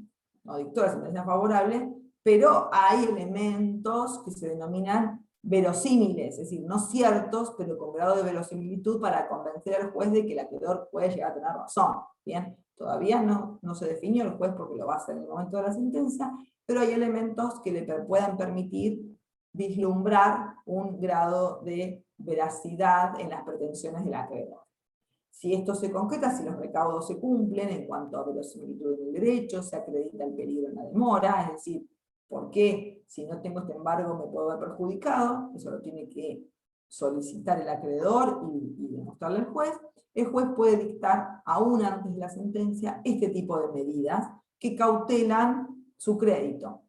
pero hay elementos que se denominan verosímiles, es decir, no ciertos, pero con grado de verosimilitud para convencer al juez de que el acreedor puede llegar a tener razón. Bien, todavía no se definió el juez porque lo va a hacer en el momento de la sentencia, pero hay elementos que le puedan permitir vislumbrar un grado de veracidad en las pretensiones del acreedor. Si esto se concreta, si los recaudos se cumplen en cuanto a verosimilitud del derecho, se acredita el peligro en la demora, es decir, ¿por qué si no tengo este embargo me puedo ver perjudicado? Eso lo tiene que solicitar el acreedor y demostrarle al juez. El juez puede dictar, aún antes de la sentencia, este tipo de medidas que cautelan su crédito.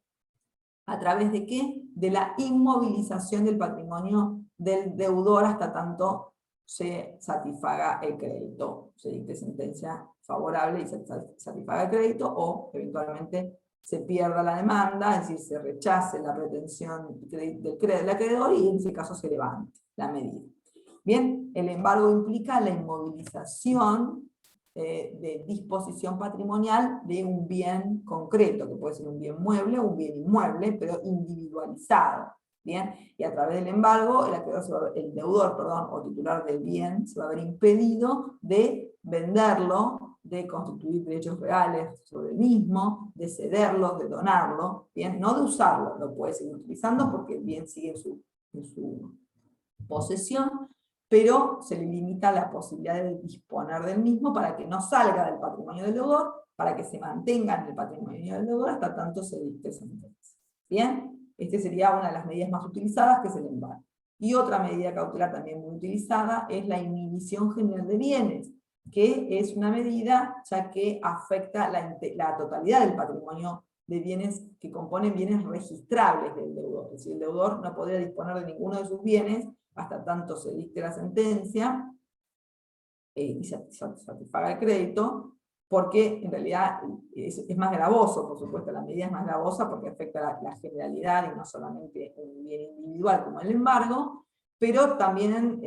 ¿A través de qué? De la inmovilización del patrimonio del deudor hasta tanto se satisfaga el crédito, se dicte sentencia favorable y se satisfaga el crédito, o eventualmente se pierda la demanda, es decir, se rechace la pretensión del acreedor y en ese caso se levante la medida. Bien, el embargo implica la inmovilización de disposición patrimonial de un bien concreto, que puede ser un bien mueble o un bien inmueble, pero individualizado. ¿Bien? Y a través del embargo, el deudor, perdón, o titular del bien se va a ver impedido de venderlo, de constituir derechos reales sobre el mismo, de cederlo, de donarlo, ¿bien? No de usarlo, lo puede seguir utilizando porque el bien sigue en su posesión, pero se le limita la posibilidad de disponer del mismo para que no salga del patrimonio del deudor, para que se mantenga en el patrimonio del deudor hasta tanto se dicte sentencia. ¿Bien? Esta sería una de las medidas más utilizadas, que es el embargo. Y otra medida cautelar también muy utilizada es la inhibición general de bienes, que es una medida ya que afecta la totalidad del patrimonio de bienes que componen bienes registrables del deudor. Es decir, el deudor no podría disponer de ninguno de sus bienes hasta tanto se dicte la sentencia y se satisfaga el crédito, porque en realidad es más gravoso, por supuesto, la medida es más gravosa porque afecta la generalidad y no solamente un bien individual como el embargo, pero también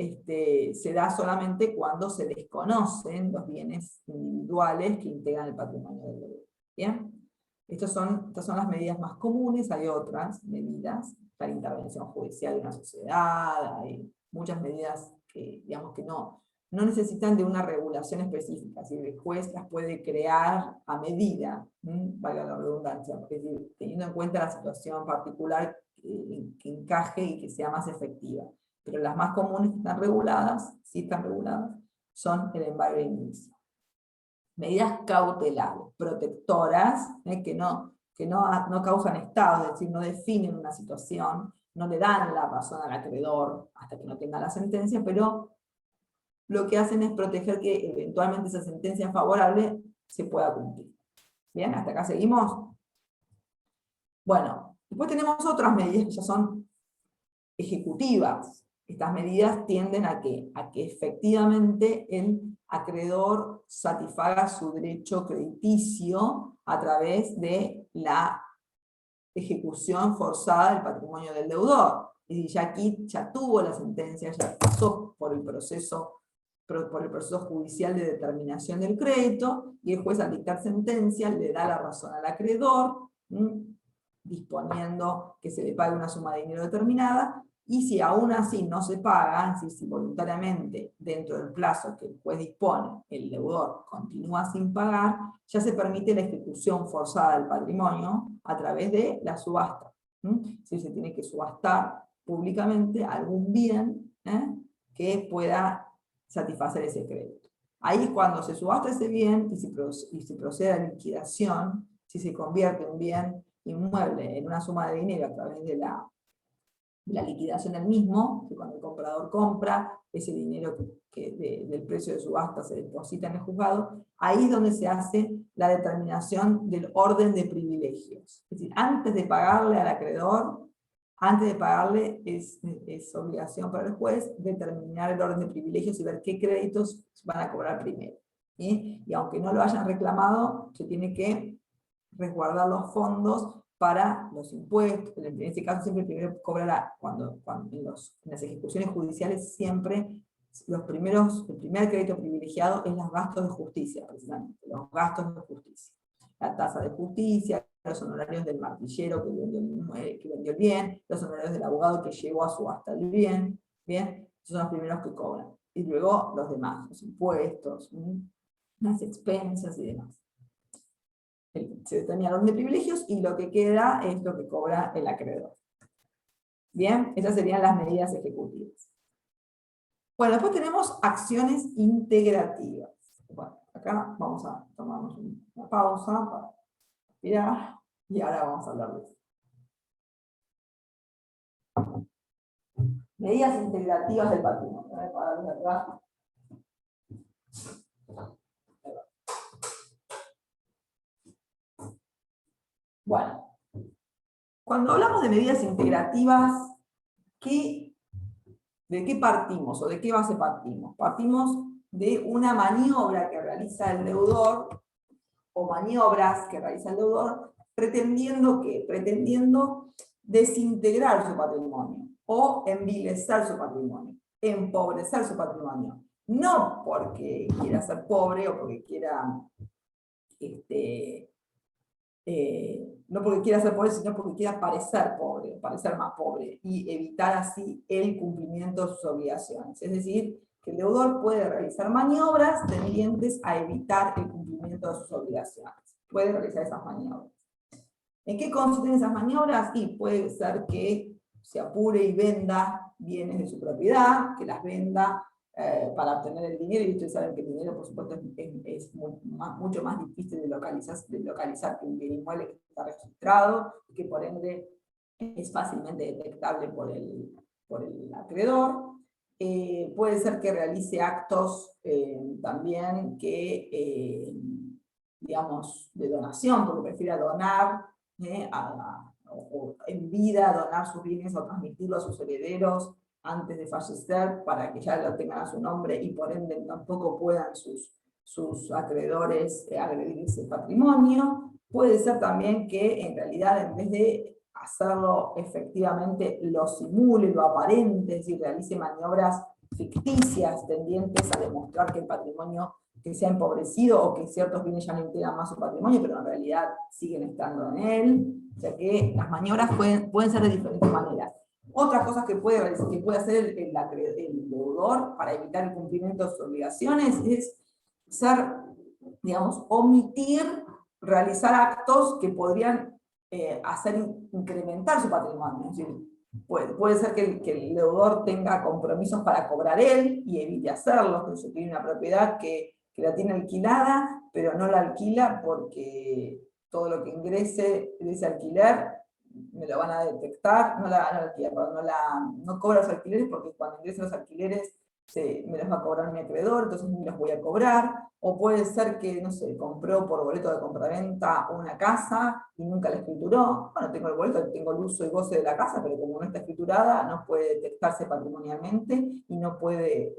se da solamente cuando se desconocen los bienes individuales que integran el patrimonio del deudor. ¿Bien? Estas son las medidas más comunes, hay otras medidas, la intervención judicial de una sociedad, hay muchas medidas que, digamos, que no necesitan de una regulación específica, es decir, el juez las puede crear a medida, valga la redundancia, es decir, teniendo en cuenta la situación particular que encaje y que sea más efectiva. Pero las más comunes que están reguladas, sí están reguladas, son el embargo inicio. Medidas cautelares, protectoras, que no causan estado, es decir, no definen una situación, no le dan la razón al acreedor hasta que no tenga la sentencia, pero lo que hacen es proteger que eventualmente esa sentencia favorable se pueda cumplir. ¿Bien? ¿Hasta acá seguimos? Bueno, después tenemos otras medidas que ya son ejecutivas. Estas medidas tienden a que efectivamente el acreedor satisfaga su derecho crediticio a través de la ejecución forzada del patrimonio del deudor. Y ya aquí ya tuvo la sentencia, ya pasó por el proceso judicial de determinación del crédito, y el juez al dictar sentencia le da la razón al acreedor, disponiendo que se le pague una suma de dinero determinada, y si aún así no se paga, si voluntariamente dentro del plazo que el juez dispone, el deudor continúa sin pagar, ya se permite la ejecución forzada del patrimonio a través de la subasta. Si se tiene que subastar públicamente algún bien que pueda satisfacer ese crédito. Ahí es cuando se subasta ese bien y se procede a liquidación, si se convierte un bien inmueble en una suma de dinero a través de la liquidación del mismo, que cuando el comprador compra, ese dinero del precio de subasta se deposita en el juzgado, ahí es donde se hace la determinación del orden de privilegios. Es decir, antes de pagarle al acreedor, es obligación para el juez determinar el orden de privilegios y ver qué créditos van a cobrar primero. ¿Sí? Y aunque no lo hayan reclamado, se tiene que resguardar los fondos para los impuestos. En este caso siempre primero cobrará, en las ejecuciones judiciales siempre el primer crédito privilegiado es los gastos de justicia, precisamente, los gastos de justicia. La tasa de justicia, los honorarios del martillero que vendió el bien, los honorarios del abogado que llevó a subasta el bien, esos son los primeros que cobran. Y luego los demás, los impuestos, las expensas y demás. Se determina el orden de privilegios y lo que queda es lo que cobra el acreedor. Bien, esas serían las medidas ejecutivas. Bueno, después tenemos acciones integrativas. Bueno, acá vamos a tomarnos una pausa para respirar y ahora vamos a hablar de eso. Medidas integrativas del patrimonio. Bueno, cuando hablamos de medidas integrativas, ¿de qué partimos o de qué base partimos? Partimos de una maniobra que realiza el deudor, o maniobras que realiza el deudor, pretendiendo desintegrar su patrimonio, o envilecer su patrimonio, empobrecer su patrimonio, no porque quiera ser pobre o porque quiera, no porque quiera ser pobre, sino porque quiera parecer pobre, parecer más pobre, y evitar así el cumplimiento de sus obligaciones. Es decir, que el deudor puede realizar maniobras tendientes a evitar el cumplimiento de sus obligaciones. Puede realizar esas maniobras. ¿En qué consisten esas maniobras? Y puede ser que se apure y venda bienes de su propiedad, que las venda para obtener el dinero, y ustedes saben que el dinero, por supuesto, es mucho más difícil de localizar que un bien inmueble que está registrado, y que por ende es fácilmente detectable por el acreedor. Puede ser que realice actos también que, digamos, de donación, porque prefiera donar, o en vida donar sus bienes o transmitirlos a sus herederos antes de fallecer para que ya lo tengan a su nombre y por ende tampoco puedan sus acreedores agredir ese patrimonio. Puede ser también que en realidad en vez de hacerlo efectivamente lo simule, lo aparente, es decir, realice maniobras ficticias tendientes a demostrar que el patrimonio que se ha empobrecido o que ciertos bienes ya no integran más su patrimonio, pero en realidad siguen estando en él. O sea que las maniobras pueden ser de diferentes maneras. Otras cosas que puede hacer el deudor para evitar el cumplimiento de sus obligaciones es omitir realizar actos que podrían hacer incrementar su patrimonio. Es decir, puede ser que el deudor tenga compromisos para cobrar él y evite hacerlos, que se tiene una propiedad que la tiene alquilada, pero no la alquila porque todo lo que ingrese de ese alquiler me lo van a detectar, no cobra los alquileres porque cuando ingresen los alquileres me los va a cobrar mi acreedor, entonces ni los voy a cobrar. O puede ser que, no sé, compró por boleto de compraventa una casa y nunca la escrituró. Bueno, tengo el boleto, tengo el uso y goce de la casa, pero como no está escriturada, no puede detectarse patrimonialmente y no puede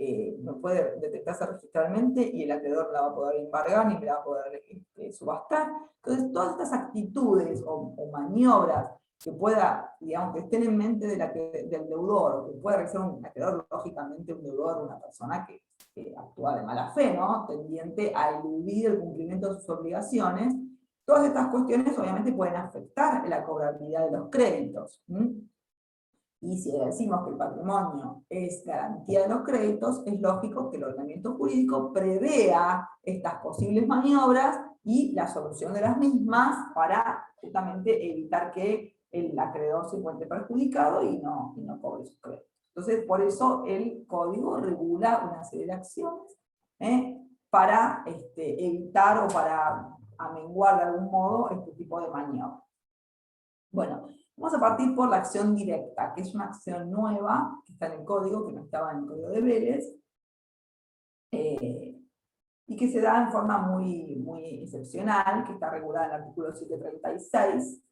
detectarse registralmente, y el acreedor la va a poder embargar ni la va a poder subastar. Entonces, todas estas actitudes o maniobras que pueda, digamos, que estén en mente del deudor, que pueda realizar un acreedor, lógicamente un deudor, una persona que actúa de mala fe, ¿no? Tendiente a eludir el cumplimiento de sus obligaciones. Todas estas cuestiones obviamente pueden afectar la cobrabilidad de los créditos. Y si decimos que el patrimonio es garantía de los créditos, es lógico que el ordenamiento jurídico prevea estas posibles maniobras y la solución de las mismas para justamente evitar que el acreedor se encuentre perjudicado y no cobre sus créditos. Entonces, por eso el código regula una serie de acciones para evitar o para amenguar de algún modo este tipo de maniobras. Bueno, vamos a partir por la acción directa, que es una acción nueva, que está en el código, que no estaba en el código de Vélez, y que se da en forma muy excepcional, que está regulada en el artículo 736,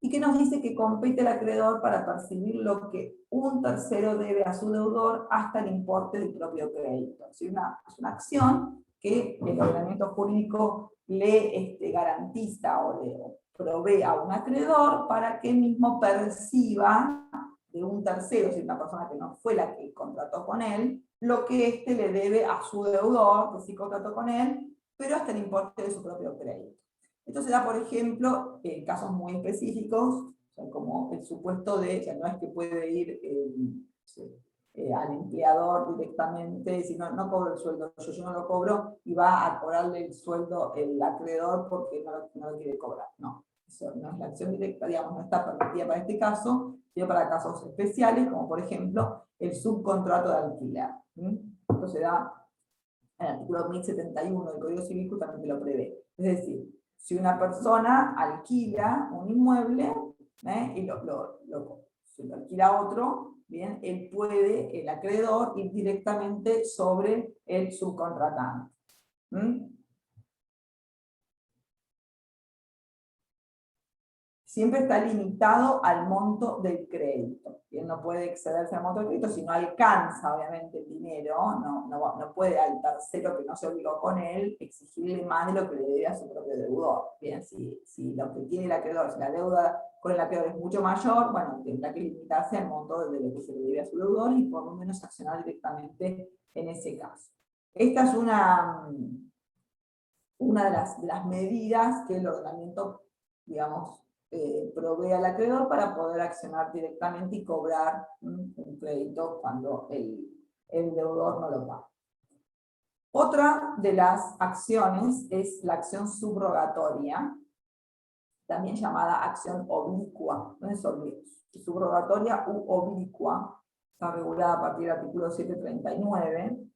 y que nos dice que compete al acreedor para percibir lo que un tercero debe a su deudor hasta el importe del propio crédito. Es una acción que el ordenamiento jurídico le garantiza o le provee a un acreedor para que mismo perciba de un tercero, es decir, una persona que no fue la que contrató con él, lo que éste le debe a su deudor, que sí contrató con él, pero hasta el importe de su propio crédito. Esto se da, por ejemplo, en casos muy específicos, o sea, como el supuesto de, o sea, no es que puede ir al empleador directamente, decir, no cobro el sueldo, yo no lo cobro, y va a cobrarle el sueldo el acreedor porque no lo quiere cobrar. No, eso no es la acción directa, digamos, no está permitida para este caso, sino para casos especiales, como por ejemplo el subcontrato de alquiler. Esto se da en el artículo 1071 del Código Civil, justamente lo prevé. Es decir, si una persona alquila un inmueble y si lo alquila a otro, bien, el acreedor, ir directamente sobre el subcontratante. Siempre está limitado al monto del crédito. Él no puede excederse al monto del crédito, si no alcanza, obviamente, el dinero, no puede al tercero que no se obligó con él exigirle más de lo que le debe a su propio deudor. Bien, si lo que tiene el acreedor, si la deuda con el acreedor es mucho mayor, bueno, tendrá que limitarse al monto de lo que se le debe a su deudor y por lo menos accionar directamente en ese caso. Esta es una de las medidas que el ordenamiento, digamos, provee al acreedor para poder accionar directamente y cobrar un crédito cuando el deudor no lo paga. Otra de las acciones es la acción subrogatoria, también llamada acción oblicua, no es subrogatoria u oblicua, está regulada a partir del artículo 739.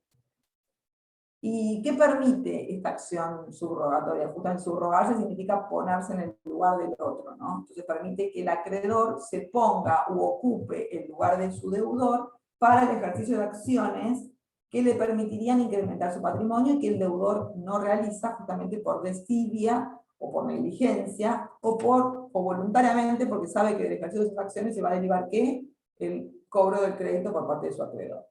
¿Y qué permite esta acción subrogatoria? Justamente subrogarse significa ponerse en el lugar del otro, ¿no? Entonces permite que el acreedor se ponga u ocupe el lugar de su deudor para el ejercicio de acciones que le permitirían incrementar su patrimonio y que el deudor no realiza justamente por desidia o por negligencia o voluntariamente porque sabe que del ejercicio de sus acciones se va a derivar ¿qué? El cobro del crédito por parte de su acreedor.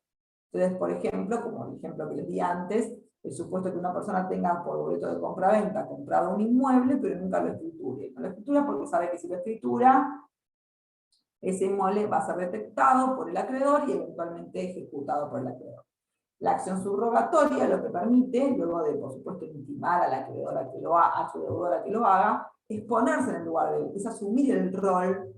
Entonces, por ejemplo, como el ejemplo que les di antes, el supuesto que una persona tenga por boleto de compra-venta comprado un inmueble, pero nunca lo escriture. No lo escritura porque sabe que si lo escritura, ese inmueble va a ser detectado por el acreedor y eventualmente ejecutado por el acreedor. La acción subrogatoria lo que permite, luego de, por supuesto, intimar a la acreedora que lo haga, a su deudora que lo haga, es ponerse en el lugar de él, es asumir el rol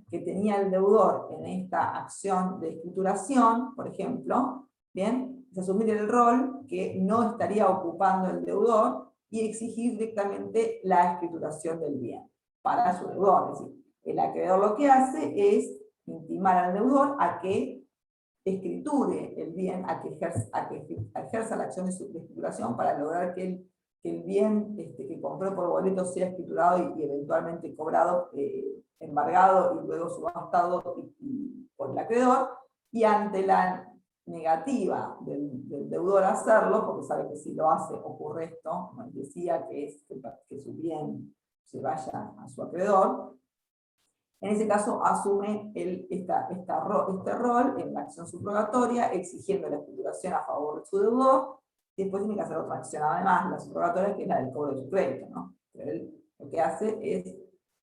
que tenía el deudor en esta acción de escrituración, por ejemplo, ¿bien? Es asumir el rol que no estaría ocupando el deudor y exigir directamente la escrituración del bien para su deudor. Es decir, el acreedor lo que hace es intimar al deudor a que escriture el bien, a que ejerza la acción de escrituración para lograr que el bien que compró por boleto sea escriturado y eventualmente cobrado, embargado y luego subastado por el acreedor, y ante la negativa del deudor a hacerlo, porque sabe que si lo hace ocurre esto, como él decía, que es que su bien se vaya a su acreedor. En ese caso asume este rol en la acción subrogatoria, exigiendo la escrituración a favor de su deudor, y después tiene que hacer otra acción además, la subrogatoria, que es la del cobro de su crédito, ¿no? Pero él lo que hace es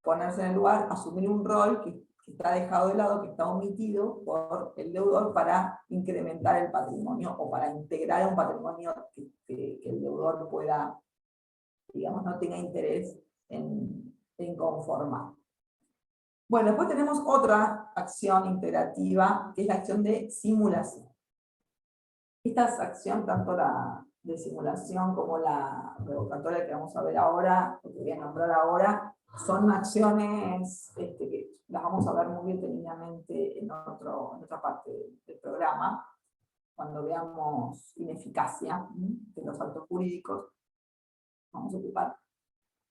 ponerse en el lugar, asumir un rol que está dejado de lado, que está omitido por el deudor para incrementar el patrimonio o para integrar un patrimonio que el deudor pueda, digamos, no tenga interés en conformar. Bueno, después tenemos otra acción integrativa, que es la acción de simulación. Esta acción, tanto la de simulación como la revocatoria que vamos a ver ahora, que voy a nombrar ahora, son acciones que las vamos a ver muy detenidamente en otra parte del programa, cuando veamos ineficacia de los actos jurídicos. Vamos a ocupar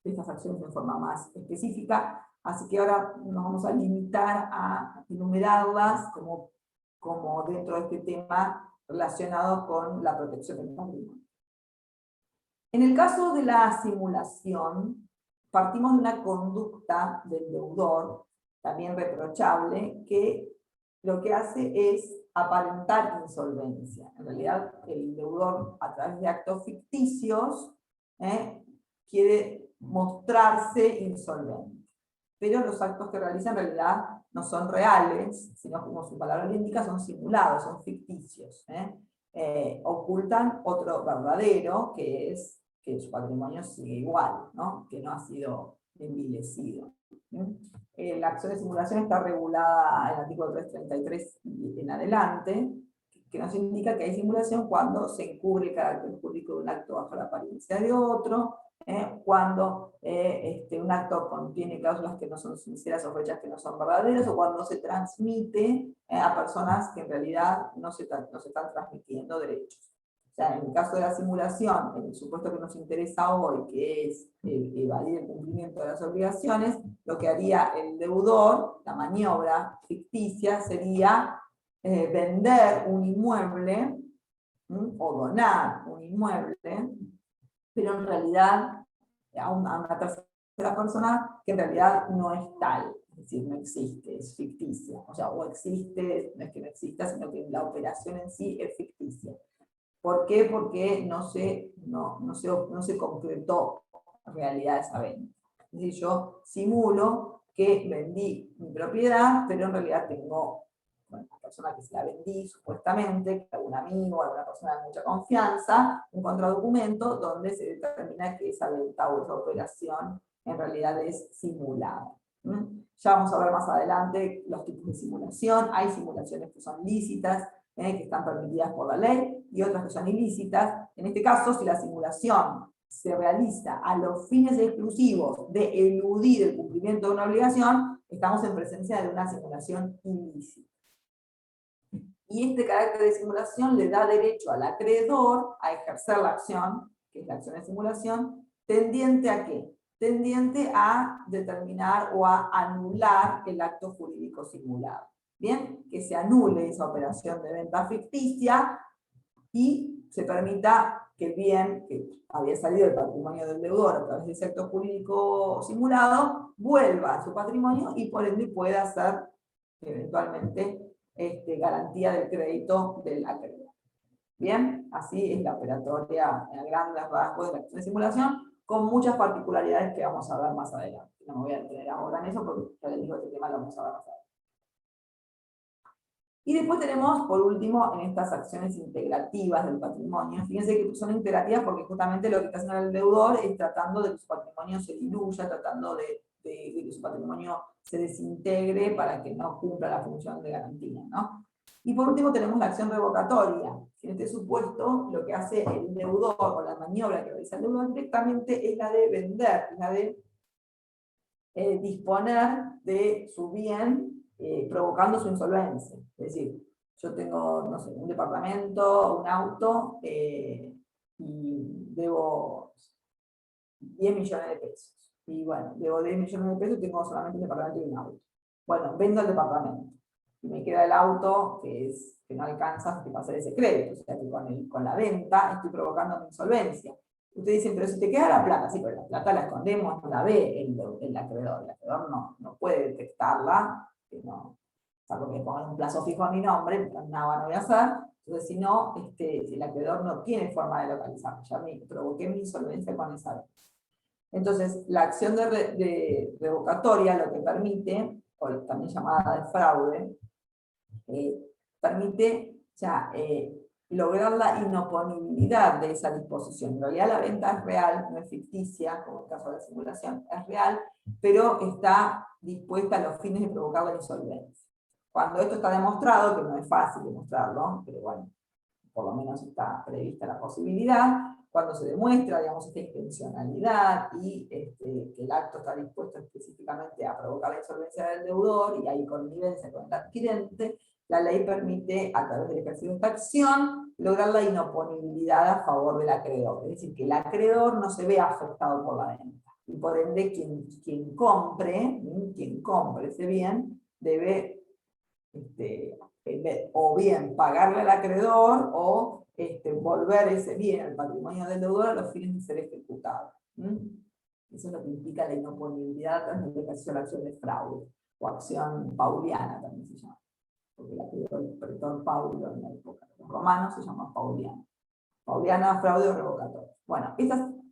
estas acciones de forma más específica. Así que ahora nos vamos a limitar a enumerarlas como dentro de este tema relacionado con la protección del patrimonio. En el caso de la simulación, partimos de una conducta del deudor, también reprochable, que lo que hace es aparentar insolvencia. En realidad, el deudor, a través de actos ficticios, quiere mostrarse insolvente. Pero los actos que realiza en realidad no son reales, sino como su palabra lo indica, son simulados, son ficticios. Ocultan otro verdadero, que es que su patrimonio sigue igual, ¿no? Que no ha sido envilecido. La acción de simulación está regulada en el artículo 333 y en adelante, que nos indica que hay simulación cuando se encubre el carácter jurídico de un acto bajo la apariencia de otro, cuando un acto contiene cláusulas que no son sinceras o fechas que no son verdaderas, o cuando se transmite a personas que en realidad no se están transmitiendo derechos. O sea, en el caso de la simulación, en el supuesto que nos interesa hoy, que es evadir el cumplimiento de las obligaciones, lo que haría el deudor, la maniobra ficticia, sería vender un inmueble o donar un inmueble, pero en realidad a una tercera persona que en realidad no es tal, es decir, no existe, es ficticia. O sea, o existe, no es que no exista, sino que la operación en sí es ficticia. ¿Por qué? Porque no se concretó en realidad esa venta. Es decir, yo simulo que vendí mi propiedad, pero en realidad tengo, bueno, persona que se la vendí, supuestamente, que algún amigo, alguna persona de mucha confianza, un contradocumento donde se determina que esa venta o esa operación en realidad es simulada. Ya vamos a ver más adelante los tipos de simulación. Hay simulaciones que son lícitas, que están permitidas por la ley, y otras que son ilícitas. En este caso, si la simulación se realiza a los fines exclusivos de eludir el cumplimiento de una obligación, estamos en presencia de una simulación ilícita. Y este carácter de simulación le da derecho al acreedor a ejercer la acción, que es la acción de simulación, tendiente a ¿qué? Tendiente a determinar o a anular el acto jurídico simulado. Bien, que se anule esa operación de venta ficticia y se permita que el bien que había salido del patrimonio del deudor a través de ese acto jurídico simulado vuelva a su patrimonio y por ende pueda ser eventualmente garantía del crédito del acreedor. Bien, así es la operatoria a grandes rasgos de la acción de simulación, con muchas particularidades que vamos a ver más adelante. No me voy a detener ahora en eso porque ya les digo, este tema lo vamos a ver más adelante. Y después tenemos, por último, en estas acciones integrativas del patrimonio. Fíjense que son integrativas porque justamente lo que está haciendo el deudor es tratando de que su patrimonio se diluya, tratando de que su patrimonio se desintegre para que no cumpla la función de garantía, ¿no? Y por último tenemos la acción revocatoria. En este supuesto, lo que hace el deudor, o la maniobra que realiza el deudor directamente, es la de vender, la de disponer de su bien provocando su insolvencia. Es decir, yo tengo, no sé, un departamento, un auto, y debo 10 millones de pesos. Y bueno, debo 10 millones de pesos y tengo solamente un departamento y un auto. Bueno, vendo el departamento. Y me queda el auto que no alcanza a satisfacer ese crédito. O sea que con la venta estoy provocando mi insolvencia. Ustedes dicen, pero si te queda la plata, sí, pero la plata la escondemos, no la ve el acreedor. El acreedor no puede detectarla, salvo que pongan un plazo fijo a mi nombre, nada no voy a hacer. Entonces, si no, si el acreedor no tiene forma de localizarlo, ya me provoqué mi insolvencia con esa venta. Entonces, la acción de revocatoria lo que permite, o también llamada de fraude, permite ya lograr la inoponibilidad de esa disposición. En realidad la venta es real, no es ficticia, como en el caso de la simulación, es real, pero está dispuesta a los fines de provocar la insolvencia. Cuando esto está demostrado, que no es fácil demostrarlo, pero bueno, por lo menos está prevista la posibilidad, cuando se demuestra, digamos, esta intencionalidad y que el acto está dispuesto específicamente a provocar la insolvencia del deudor y hay connivencia con el adquirente, la ley permite, a través del ejercicio de esta acción, lograr la inoponibilidad a favor del acreedor. Es decir, que el acreedor no se ve afectado por la venta. Y por ende, quien compre ese bien, debe o bien pagarle al acreedor o volver ese bien al patrimonio del deudor a los fines de ser ejecutado. Eso es lo que implica la inoponibilidad a través del ejercicio de la acción de fraude, o acción pauliana también se llama, porque la creó el pretor Paulo en la época de los romanos, se llama pauliana. Pauliana, fraude o revocatorio. Bueno,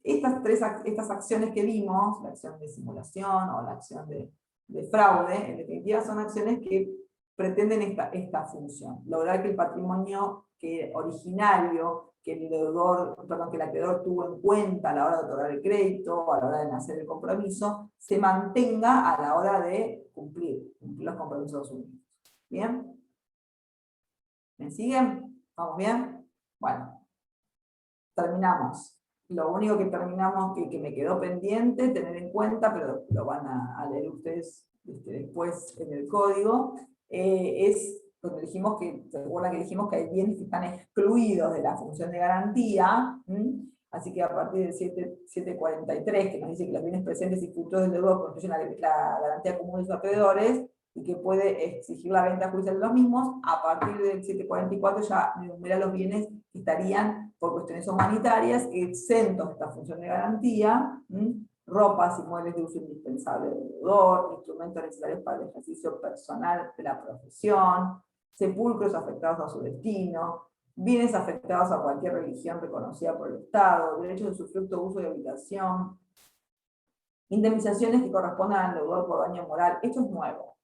estas acciones que vimos, la acción de simulación o la acción de fraude, en definitiva son acciones que pretenden esta función, lograr que el patrimonio originario que el acreedor tuvo en cuenta a la hora de otorgar el crédito, a la hora de hacer el compromiso, se mantenga a la hora de cumplir los compromisos asumidos. ¿Bien? ¿Me siguen? ¿Vamos bien? Bueno, terminamos. Lo único que terminamos, que me quedó pendiente, tener en cuenta, pero lo van a leer ustedes después en el código, es cuando dijimos que, ¿se acuerdan que dijimos que hay bienes que están excluidos de la función de garantía? Así que a partir del 743, que nos dice que los bienes presentes y futuros del deudor constituyen la garantía común de sus acreedores, y que puede exigir la venta judicial de los mismos, a partir del 744 ya enumera los bienes que estarían, por cuestiones humanitarias, exentos de esta función de garantía, ropas y muebles de uso indispensable del deudor, instrumentos necesarios para el ejercicio personal de la profesión, sepulcros afectados a su destino, bienes afectados a cualquier religión reconocida por el Estado, derechos de usufructo, uso y habitación, Indemnizaciones que correspondan al deudor por daño moral. Esto es nuevo.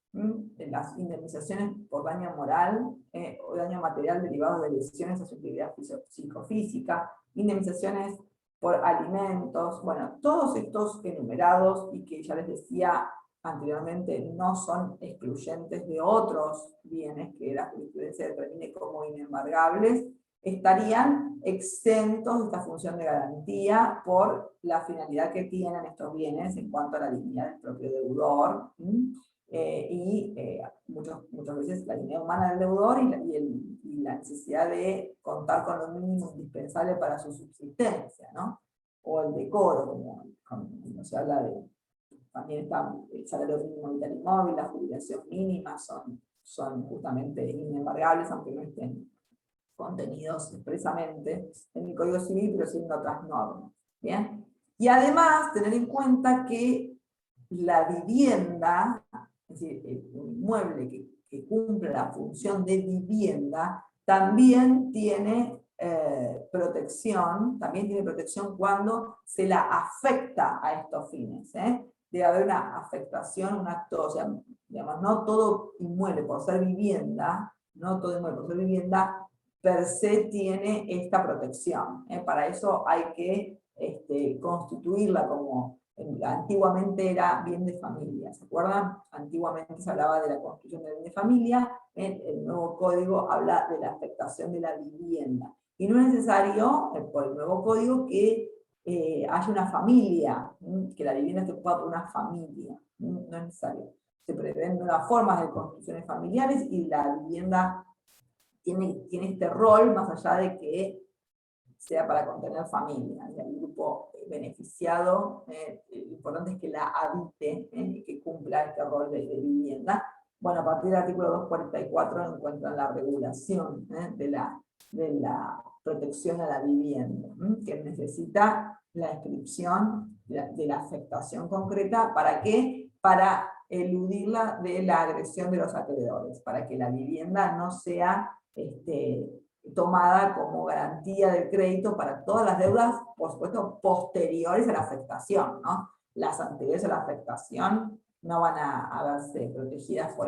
Las indemnizaciones por daño moral o daño material derivados de lesiones a su integridad psicofísica, indemnizaciones por alimentos, bueno, todos estos enumerados y que ya les decía anteriormente no son excluyentes de otros bienes que la jurisprudencia determine como inembargables, estarían exentos de esta función de garantía por la finalidad que tienen estos bienes en cuanto a la dignidad del propio deudor, muchas veces la dignidad humana del deudor y la necesidad de contar con lo mínimo indispensable para su subsistencia, ¿no? O el decoro, como se habla de, también está el salario mínimo vital y móvil, la jubilación mínima, son justamente inembargables, aunque no estén contenidos expresamente en el Código Civil, pero sí en otras normas. ¿Bien? Y además, tener en cuenta que la vivienda, es decir, un inmueble que cumple la función de vivienda, también tiene protección cuando se la afecta a estos fines. Debe haber una afectación, un acto, o sea, digamos, no todo inmueble por ser vivienda, per se tiene esta protección. Para eso hay que constituirla como, antiguamente era bien de familia, ¿se acuerdan? Antiguamente se hablaba de la constitución de bien de familia, el nuevo código habla de la afectación de la vivienda. Y no es necesario, por el nuevo código, que haya una familia, que la vivienda esté ocupada por una familia, no es necesario. Se prevén nuevas formas de construcciones familiares y la vivienda tiene este rol, más allá de que sea para contener familia, y el grupo beneficiado, lo importante es que la habite y que cumpla este rol de vivienda. Bueno, a partir del artículo 244 encuentran la regulación de la protección a la vivienda, que necesita la inscripción de la afectación concreta. ¿Para qué? Para eludirla de la agresión de los acreedores, para que la vivienda no sea tomada como garantía del crédito para todas las deudas, por supuesto, posteriores a la afectación, ¿no? Las anteriores a la afectación no van a verse protegidas por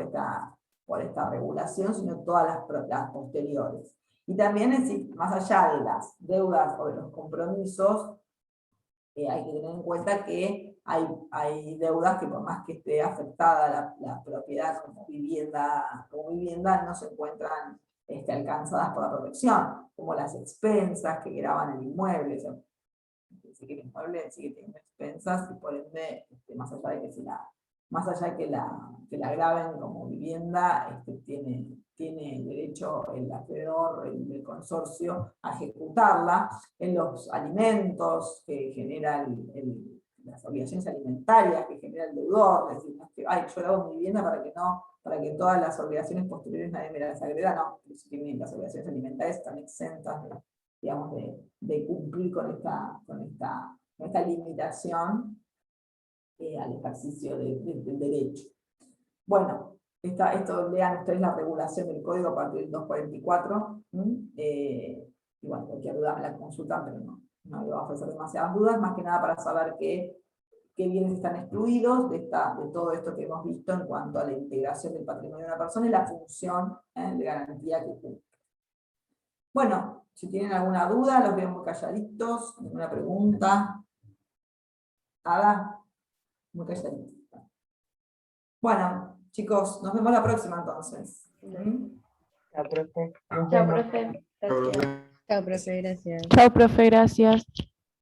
esta regulación, sino todas las posteriores. Y también, es decir, más allá de las deudas o de los compromisos, hay que tener en cuenta que hay deudas que por más que esté afectada la propiedad como vivienda, no se encuentran alcanzadas por la protección, como las expensas que graban el inmueble. O sea, que el inmueble sigue teniendo expensas y por ende, más allá de que la graben como vivienda, tiene derecho el acreedor, el consorcio, a ejecutarla en los alimentos que genera las obligaciones alimentarias que genera el deudor. Es decir, no es que, yo grabo mi vivienda para que todas las obligaciones posteriores nadie me las agreda, no, las obligaciones alimentarias están exentas de cumplir con esta limitación al ejercicio del derecho. Bueno, esto lean ustedes la regulación del código a partir del 244, y bueno, cualquier duda me la consultan, pero no le voy a ofrecer demasiadas dudas, más que nada para saber qué bienes están excluidos de todo esto que hemos visto en cuanto a la integración del patrimonio de una persona y la función de garantía que cumple. Bueno, si tienen alguna duda, los veo muy calladitos, alguna pregunta. Nada, muy calladitos. Bueno, chicos, nos vemos la próxima entonces. Chao, profe. Chao, profe. Gracias. Chao, profe, gracias. Chao, profe, gracias.